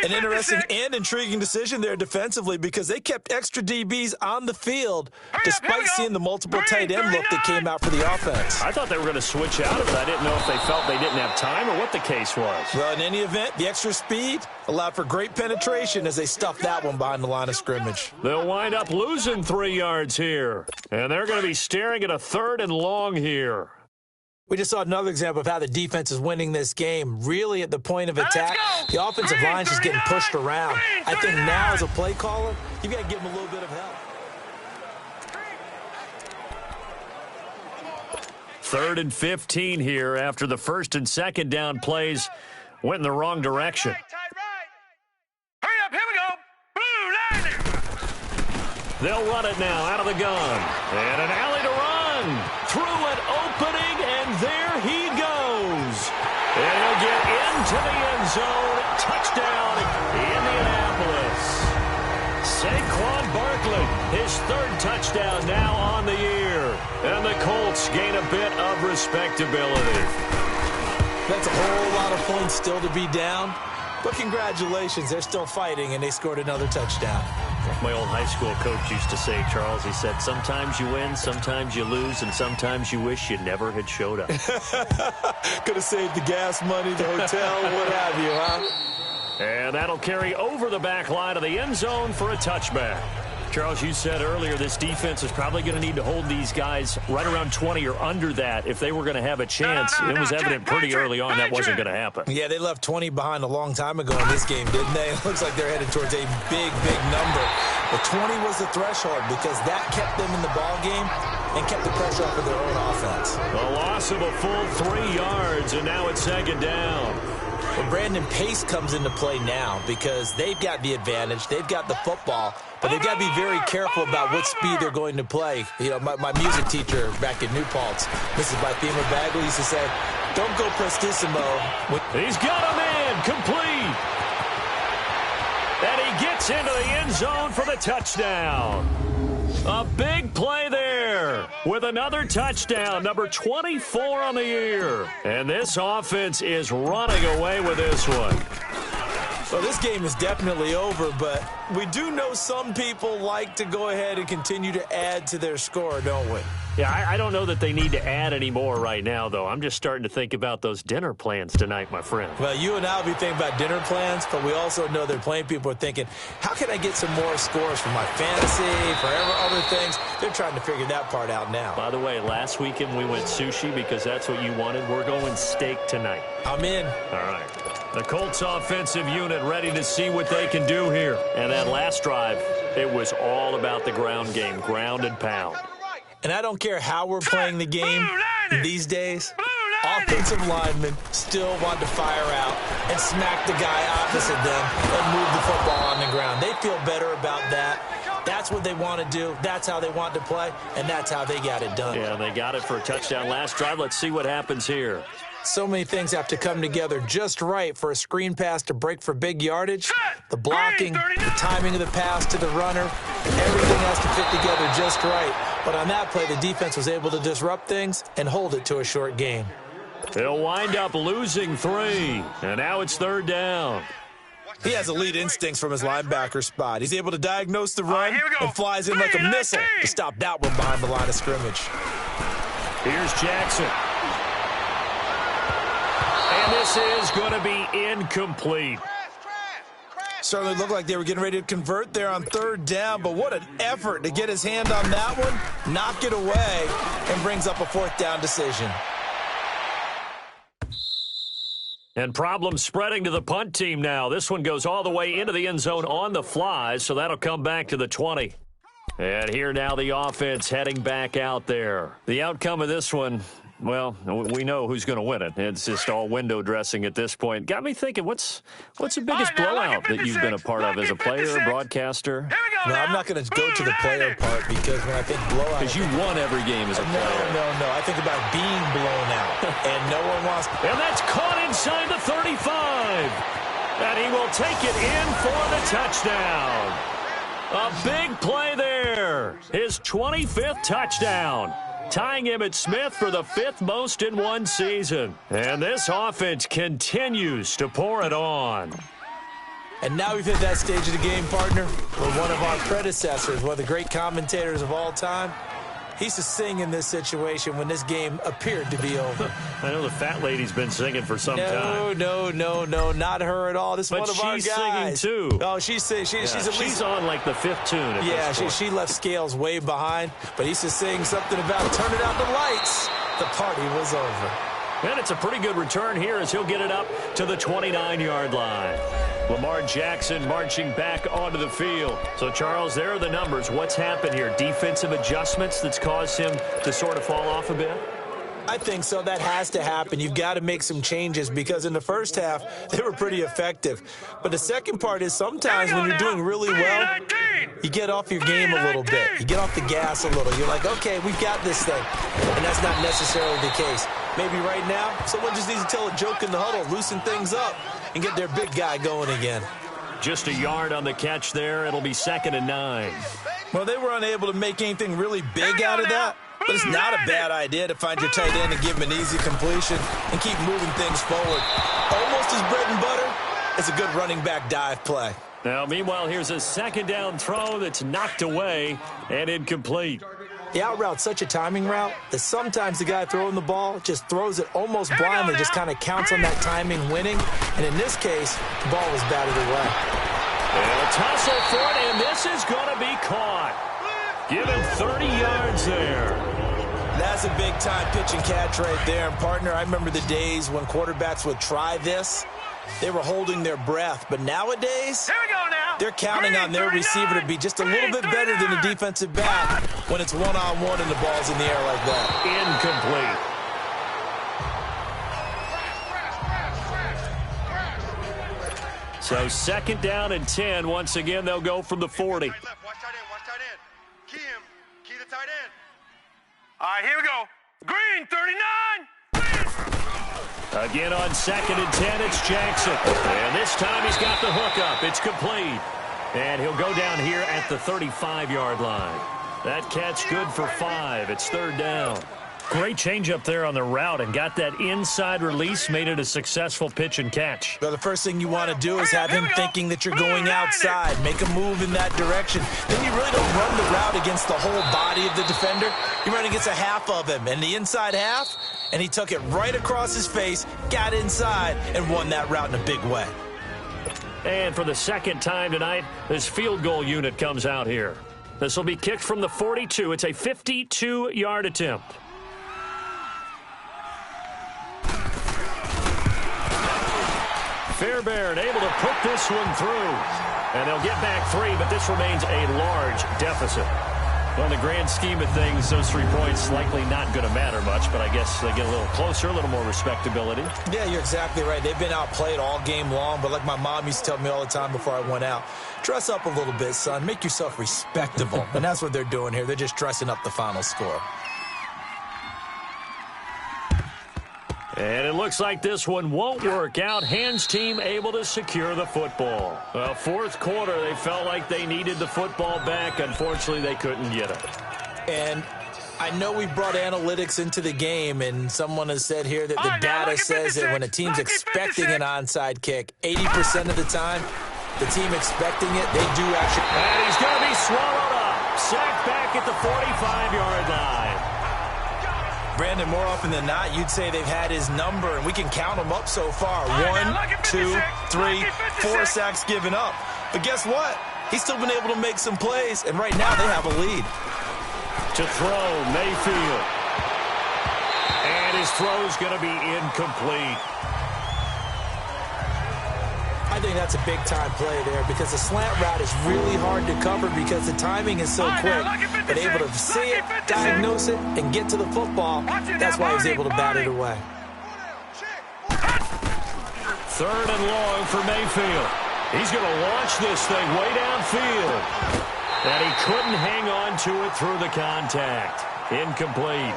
An interesting and intriguing decision there defensively because they kept extra DBs on the field despite seeing the multiple tight end look that came out for the offense. I thought they were going to switch out of it. I didn't know if they felt they didn't have time or what the case was. Well, in any event, the extra speed allowed for great penetration as they stuffed that one behind the line of scrimmage. They'll wind up losing 3 yards here. And they're going to be staring at a 3rd and long here. We just saw another example of how the defense is winning this game. Really at the point of attack, the offensive line is just getting pushed around. I think now as a play caller, you've got to give them a little bit of help. 3rd and 15 here after the 1st and 2nd down plays went in the wrong direction. Hurry up, here we go. Blue line. They'll run it now out of the gun. And an alley to run. Through an opening, and there he goes. And he'll get into the end zone. Touchdown, Indianapolis. Saquon Barkley, his 3rd touchdown now on the year. And the Colts gain a bit of respectability. That's a whole lot of points still to be down. But congratulations, they're still fighting, and they scored another touchdown. My old high school coach used to say, Charles, he said, sometimes you win, sometimes you lose, and sometimes you wish you never had showed up. Could have saved the gas money, the hotel, what have you, huh? And that'll carry over the back line of the end zone for a touchback. Charles, you said earlier this defense is probably going to need to hold these guys right around 20 or under that if they were going to have a chance. It was evident pretty early on that wasn't going to happen. Yeah, they left 20 behind a long time ago in this game, didn't they? It looks like they're headed towards a big, big number. But 20 was the threshold because that kept them in the ball game and kept the pressure off of their own offense. A loss of a full 3 yards, and now it's 2nd down. Well, Brandon, pace comes into play now because they've got the advantage. They've got the football, but they've got to be very careful about what speed they're going to play. You know, my music teacher back in New Paltz, Mrs. Bythema Bagley, used to say, don't go prestissimo. He's got a man complete. And he gets into the end zone for the touchdown. A big play there with another touchdown, number 24 on the year. And this offense is running away with this one. Well, this game is definitely over, but we do know some people like to go ahead and continue to add to their score, don't we? Yeah, I don't know that they need to add any more right now, though. I'm just starting to think about those dinner plans tonight, my friend. Well, you and I will be thinking about dinner plans, but we also know they're playing people are thinking, how can I get some more scores for my fantasy, for other things? They're trying to figure that part out now. By the way, last weekend we went sushi because that's what you wanted. We're going steak tonight. I'm in. All right. The Colts offensive unit ready to see what they can do here. And that last drive, it was all about the ground game, ground and pound. And I don't care how we're playing the game these days, offensive linemen still want to fire out and smack the guy opposite them and move the football on the ground. They feel better about that. That's what they want to do. That's how they want to play, and that's how they got it done. Yeah, they got it for a touchdown last drive. Let's see what happens here. So many things have to come together just right for a screen pass to break for big yardage. The blocking, the timing of the pass to the runner, everything has to fit together just right. But on that play, the defense was able to disrupt things and hold it to a short gain. They'll wind up losing 3, and now it's 3rd down. He has elite instincts from his linebacker spot. He's able to diagnose the run and flies in like a missile to stop that one behind the line of scrimmage. Here's Jackson. And this is going to be incomplete. Certainly looked like they were getting ready to convert there on 3rd down, but what an effort to get his hand on that one, knock it away, and brings up a 4th down decision. And problems spreading to the punt team now. This one goes all the way into the end zone on the fly, so that'll come back to the 20. And here now the offense heading back out there. The outcome of this one, well, we know who's going to win it. It's just all window dressing at this point. Got me thinking, what's the biggest blowout that you've been a part of as a player, broadcaster? No, I'm not going to go to the player part because when I think blowout... Because you won every game as a player. No. I think about being blown out, and no one wants... And that's caught inside the 35. And he will take it in for the touchdown. A big play there. His 25th touchdown. Tying Emmitt Smith for the 5th most in one season. And this offense continues to pour it on. And now we've hit that stage of the game, partner, where one of our predecessors, one of the great commentators of all time, he used to sing in this situation when this game appeared to be over. I know the fat lady's been singing for some time. No, not her at all. This is one of our guys. But she's singing, too. Oh, she's at least... She's on, like, the 5th tune at this point. She left Scales way behind, but he used to sing something about turning out the lights. The party was over. And it's a pretty good return here as he'll get it up to the 29-yard line. Lamar Jackson marching back onto the field. So, Charles, there are the numbers. What's happened here? Defensive adjustments that's caused him to sort of fall off a bit? I think so. That has to happen. You've got to make some changes because in the first half, they were pretty effective. But the second part is sometimes when you're doing really well, you get off your game a little bit. You get off the gas a little. You're like, okay, we've got this thing. And that's not necessarily the case. Maybe right now, someone just needs to tell a joke in the huddle, loosen things up, and get their big guy going again. Just a yard on the catch there. It'll be 2nd and 9. Well, they were unable to make anything really big out of that. But it's not a bad idea to find your tight end and give him an easy completion and keep moving things forward. Almost as bread and butter as a good running back dive play. Now, meanwhile, here's a 2nd down throw that's knocked away and incomplete. The out route's such a timing route that sometimes the guy throwing the ball just throws it almost blindly, just kind of counts on that timing winning. And in this case, the ball was batted away. And a tussle for it, and this is going to be caught. Give him 30 yards there. That's a big-time pitch and catch right there. And, partner, I remember the days when quarterbacks would try this. They were holding their breath. But nowadays, they're counting on their receiver to be just a little bit better than the defensive back when it's one-on-one and the ball's in the air like that. Incomplete. So 2nd down and 10. Once again, they'll go from the 40. Watch tight end. Key the tight end. All right, here we go. Green, 39. Again on 2nd and 10, it's Jackson. And this time he's got the hook up. It's complete. And he'll go down here at the 35-yard line. That catch good for 5. It's 3rd down. Great change up there on the route and got that inside release, made it a successful pitch and catch. Well, the first thing you want to do is have him thinking that you're going outside. Make a move in that direction. Then you really don't run the route against the whole body of the defender. You run against a half of him, and the inside half, and he took it right across his face, got inside, and won that route in a big way. And for the second time tonight, this field goal unit comes out here. This will be kicked from the 42. It's a 52-yard attempt. Fairbairn able to put this one through. And they'll get back 3, but this remains a large deficit. Well, in the grand scheme of things, those 3 points likely not going to matter much, but I guess they get a little closer, a little more respectability. Yeah, you're exactly right. They've been outplayed all game long, but like my mom used to tell me all the time before I went out, dress up a little bit, son. Make yourself respectable. And that's what they're doing here. They're just dressing up the final score. And it looks like this one won't work out. Hands team able to secure the football. Well, fourth quarter, they felt like they needed the football back. Unfortunately, they couldn't get it. And I know we brought analytics into the game, and someone has said here that the data says that when a team's expecting an onside kick, 80% of the time, the team expecting it, they do actually. And he's going to be swallowed up. Sacked back at the 45-yard line. Brandon, more often than not, you'd say they've had his number, and we can count them up so far. 1, 2, 3, 4 sacks given up. But guess what? He's still been able to make some plays, and right now they have a lead. To throw, Mayfield. And his throw's going to be incomplete. I think that's a big-time play there because the slant route is really hard to cover because the timing is so quick. But able to see it, diagnose it, and get to the football, that's why he's able to bat it away. 3rd and long for Mayfield. He's going to launch this thing way downfield. And he couldn't hang on to it through the contact. Incomplete.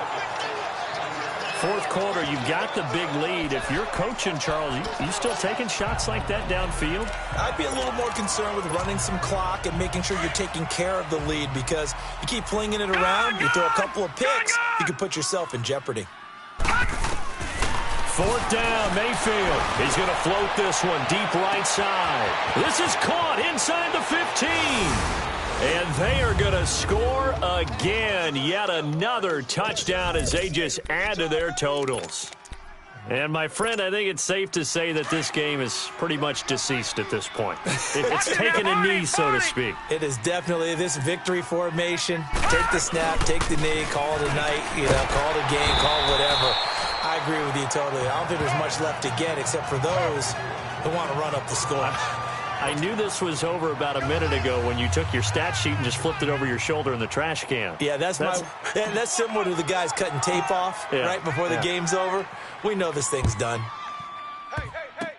Fourth quarter, you've got the big lead. If you're coaching, Charles, you still taking shots like that downfield? I'd be a little more concerned with running some clock and making sure you're taking care of the lead because you keep flinging it around, you throw a couple of picks, you can put yourself in jeopardy. 4th down, Mayfield. He's going to float this one deep right side. This is caught inside the 15. And they are going to score again. Yet another touchdown as they just add to their totals. And, my friend, I think it's safe to say that this game is pretty much deceased at this point. It's taken a knee, so to speak. It is definitely this victory formation. Take the snap, take the knee, call it a night, call it a game, call it whatever. I agree with you totally. I don't think there's much left to get except for those who want to run up the score. I knew this was over about a minute ago when you took your stat sheet and just flipped it over your shoulder in the trash can. Yeah, that's similar to the guys cutting tape off right before the game's over. We know this thing's done.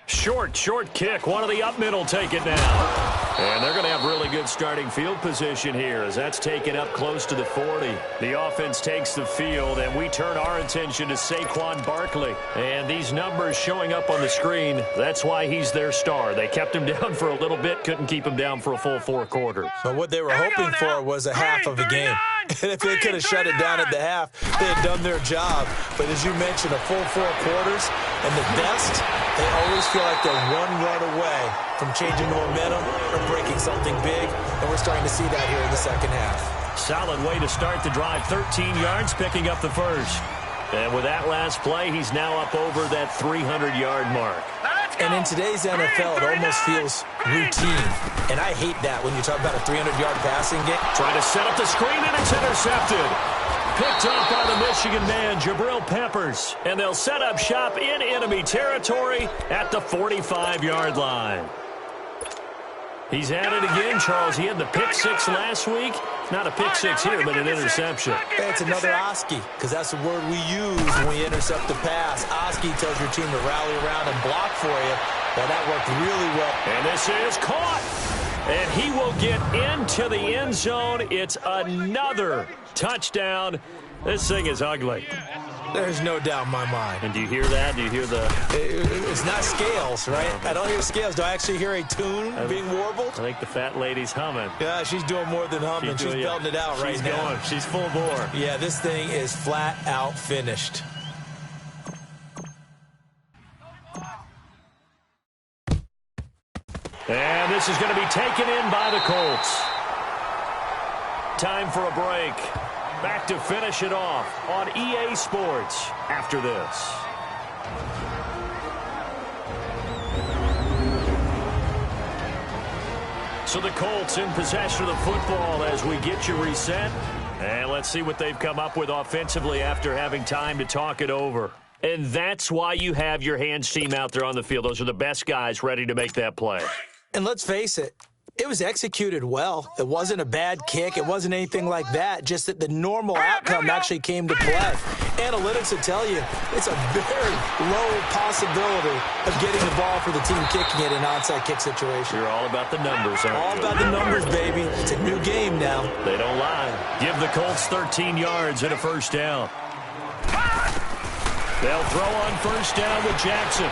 Short kick. One of the up middle take it down. And they're going to have really good starting field position here as that's taken up close to the 40. The offense takes the field, and we turn our attention to Saquon Barkley. And these numbers showing up on the screen, that's why he's their star. They kept him down for a little bit, couldn't keep him down for a full 4 quarters. But what they were hoping for was a half of a game. And if they could have shut it down at the half, they had done their job. But as you mentioned, a full 4 quarters, and the best, they always feel like they're one run away from changing the momentum or breaking something big, and we're starting to see that here in the second half. Solid way to start the drive, 13 yards, picking up the first. And with that last play, he's now up over that 300-yard mark. And in today's NFL, it almost feels routine. And I hate that when you talk about a 300-yard passing game. Trying to set up the screen, and it's intercepted. Picked up by the Michigan man, Jabril Peppers. And they'll set up shop in enemy territory at the 45-yard line. He's at it again, Charles. He had the pick 6 last week. Not a pick 6 here, but an interception. It's another Oski, because that's the word we use when we intercept the pass. Oski tells your team to rally around and block for you. Well, that worked really well. And this is caught. And he will get into the end zone. It's another touchdown. This thing is ugly. There's no doubt in my mind. And do you hear that? Do you hear the... It's not scales, right? I don't hear scales. Do I actually hear a tune being warbled? I think the fat lady's humming. Yeah, she's doing more than humming. She's belting it out right now. Going. She's full bore. Yeah, this thing is flat out finished. And this is going to be taken in by the Colts. Time for a break. Back to finish it off on EA Sports after this. So the Colts in possession of the football as we get you reset. And let's see what they've come up with offensively after having time to talk it over. And that's why you have your hands team out there on the field. Those are the best guys ready to make that play. And let's face it, it was executed well. It wasn't a bad kick. It wasn't anything like that. Just that the normal outcome actually came to play. Analytics will tell you it's a very low possibility of getting the ball for the team kicking it in an onside kick situation. You're all about the numbers, aren't you? All about the numbers, baby. It's a new game now. They don't lie. Give the Colts 13 yards and a first down. They'll throw on first down with Jackson.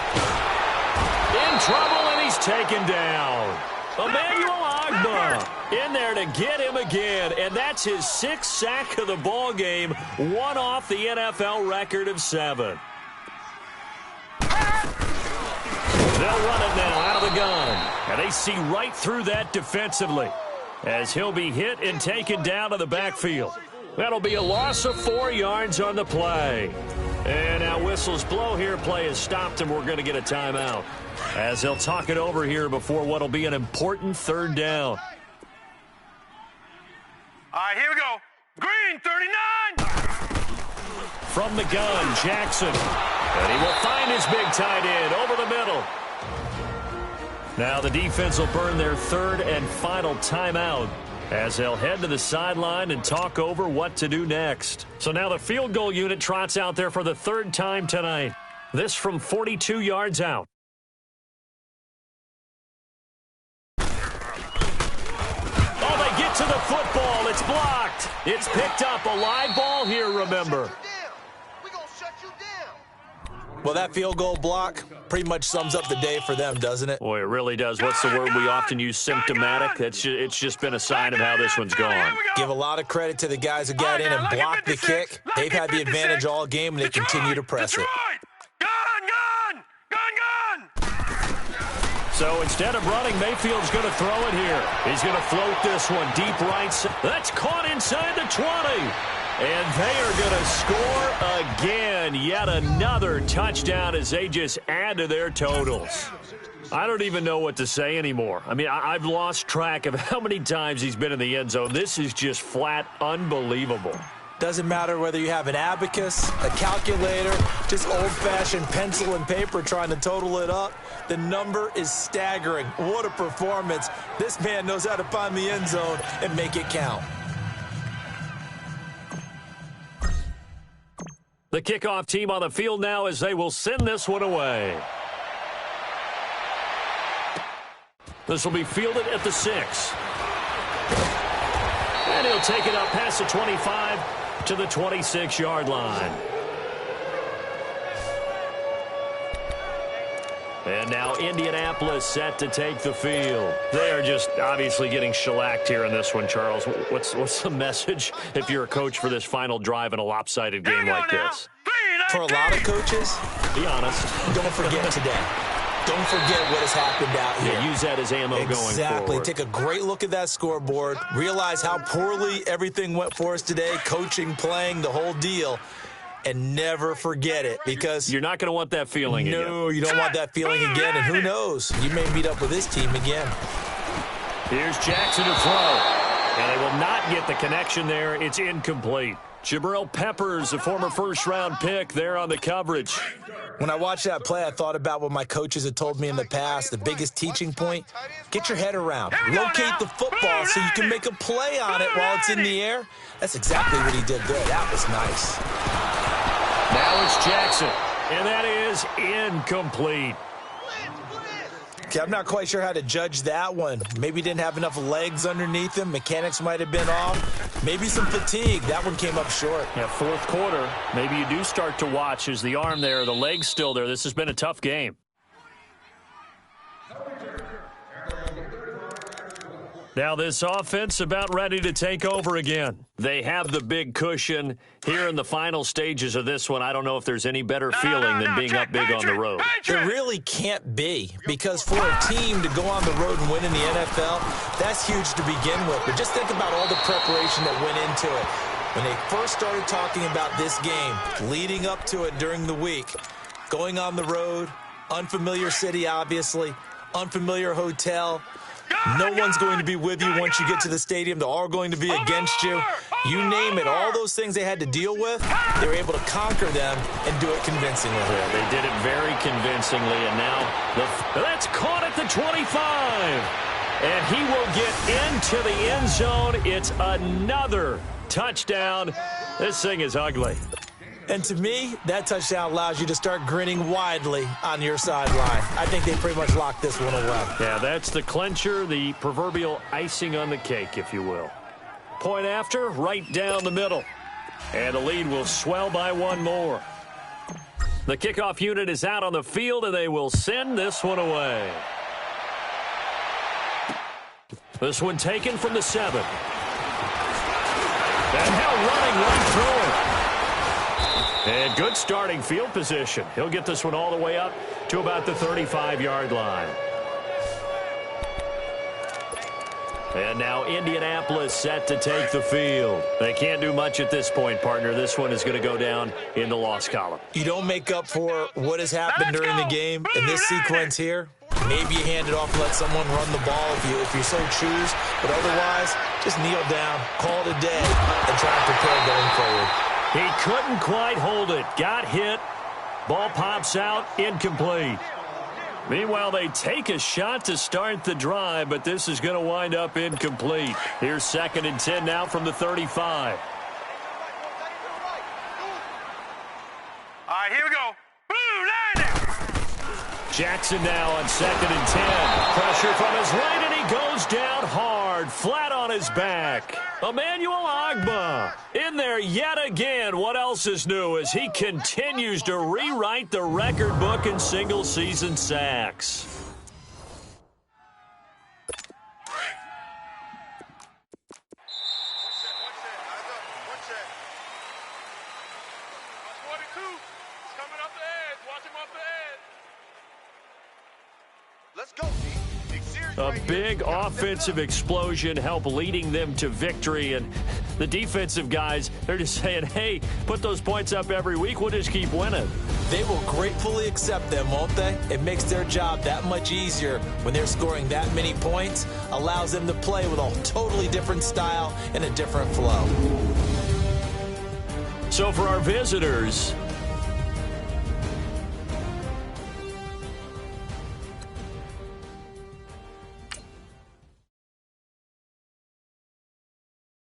In trouble, and he's taken down. Emmanuel Ogbah in there to get him again, and that's his 6th sack of the ball game, one off the NFL record of 7. They'll run it now out of the gun, and they see right through that defensively as he'll be hit and taken down to the backfield. That'll be a loss of 4 yards on the play. And now whistles blow here. Play is stopped, and we're going to get a timeout as they'll talk it over here before what will be an important 3rd down. All right, here we go. Green, 39. From the gun, Jackson. And he will find his big tight end over the middle. Now the defense will burn their 3rd and final timeout as they'll head to the sideline and talk over what to do next. So now the field goal unit trots out there for the 3rd time tonight. This from 42 yards out. Oh, they get to the football. It's blocked. It's picked up. A live ball here, remember. Well, that field goal block pretty much sums up the day for them, doesn't it? Boy, it really does. What's the word we often use? Symptomatic. It's just been a sign of how this one's gone. Give a lot of credit to the guys who got in and blocked the kick. They've had the advantage all game, and they continue to press it. So instead of running, Mayfield's going to throw it here. He's going to float this one deep right side. That's caught inside the 20. And they are going to score again. Yet another touchdown as they just add to their totals. I don't even know what to say anymore. I mean, I've lost track of how many times he's been in the end zone. This is just flat unbelievable. Doesn't matter whether you have an abacus, a calculator, just old-fashioned pencil and paper trying to total it up. The number is staggering. What a performance. This man knows how to find the end zone and make it count. The kickoff team on the field now as they will send this one away. This will be fielded at the 6. And he'll take it up past the 25 to the 26-yard line. And now Indianapolis set to take the field. They are just obviously getting shellacked here in this one, Charles. What's the message if you're a coach for this final drive in a lopsided game like this? For a lot of coaches, be honest. Don't forget today. Don't forget what has happened out here. Yeah, use that as ammo going forward. Exactly. Take a great look at that scoreboard. Realize how poorly everything went for us today. Coaching, playing, the whole deal. And never forget it, because you're not going to want that feeling again. No, you don't want that feeling again, and who knows? You may meet up with this team again. Here's Jackson to throw. And they will not get the connection there. It's incomplete. Jabril Peppers, a former first-round pick, there on the coverage. When I watched that play, I thought about what my coaches had told me in the past. The biggest teaching point, get your head around. Locate the football so you can make a play on it while it's in the air. That's exactly what he did there. That was nice. Now it's Jackson, and that is incomplete. Okay, I'm not quite sure how to judge that one. Maybe didn't have enough legs underneath him. Mechanics might have been off. Maybe some fatigue. That one came up short. Yeah, fourth quarter, maybe you do start to watch as the arm there, the leg's still there. This has been a tough game. Now this offense about ready to take over again. They have the big cushion here in the final stages of this one. I don't know if there's any better feeling than being up big on the road. There really can't be, because for a team to go on the road and win in the NFL, that's huge to begin with. But just think about all the preparation that went into it. When they first started talking about this game, leading up to it during the week, going on the road, unfamiliar city obviously, unfamiliar hotel. No one's going to be with you once you get to the stadium. They're all going to be against you. You name it, all those things they had to deal with, they were able to conquer them and do it convincingly. Yeah, they did it very convincingly, and now that's caught at the 25. And he will get into the end zone. It's another touchdown. This thing is ugly. And to me, that touchdown allows you to start grinning widely on your sideline. I think they pretty much locked this one away. Yeah, that's the clincher, the proverbial icing on the cake, if you will. Point after, right down the middle. And the lead will swell by one more. The kickoff unit is out on the field, and they will send this one away. This one taken from the 7. And now running right through it. And good starting field position. He'll get this one all the way up to about the 35-yard line. And now Indianapolis set to take the field. They can't do much at this point, partner. This one is going to go down in the loss column. You don't make up for what has happened during the game in this sequence here. Maybe you hand it off and let someone run the ball if you so choose. But otherwise, just kneel down, call it a day, and try to prepare going forward. He couldn't quite hold it. Got hit. Ball pops out. Incomplete. Meanwhile, they take a shot to start the drive, but this is going to wind up incomplete. Here's 2nd and 10 now from the 35. All right, here we go. Boom, landing. Jackson now on 2nd and 10. Pressure from his right, and he goes down hard, flat on his back. Emmanuel Ogbah in there yet again. What else is new as he continues to rewrite the record book in single-season sacks. One check. 42. He's coming up the edge. Watch him up the edge. Let's go, D. A big offensive explosion helped leading them to victory. And the defensive guys, they're just saying, hey, put those points up every week. We'll just keep winning. They will gratefully accept them, won't they? It makes their job that much easier when they're scoring that many points. Allows them to play with a totally different style and a different flow. So for our visitors,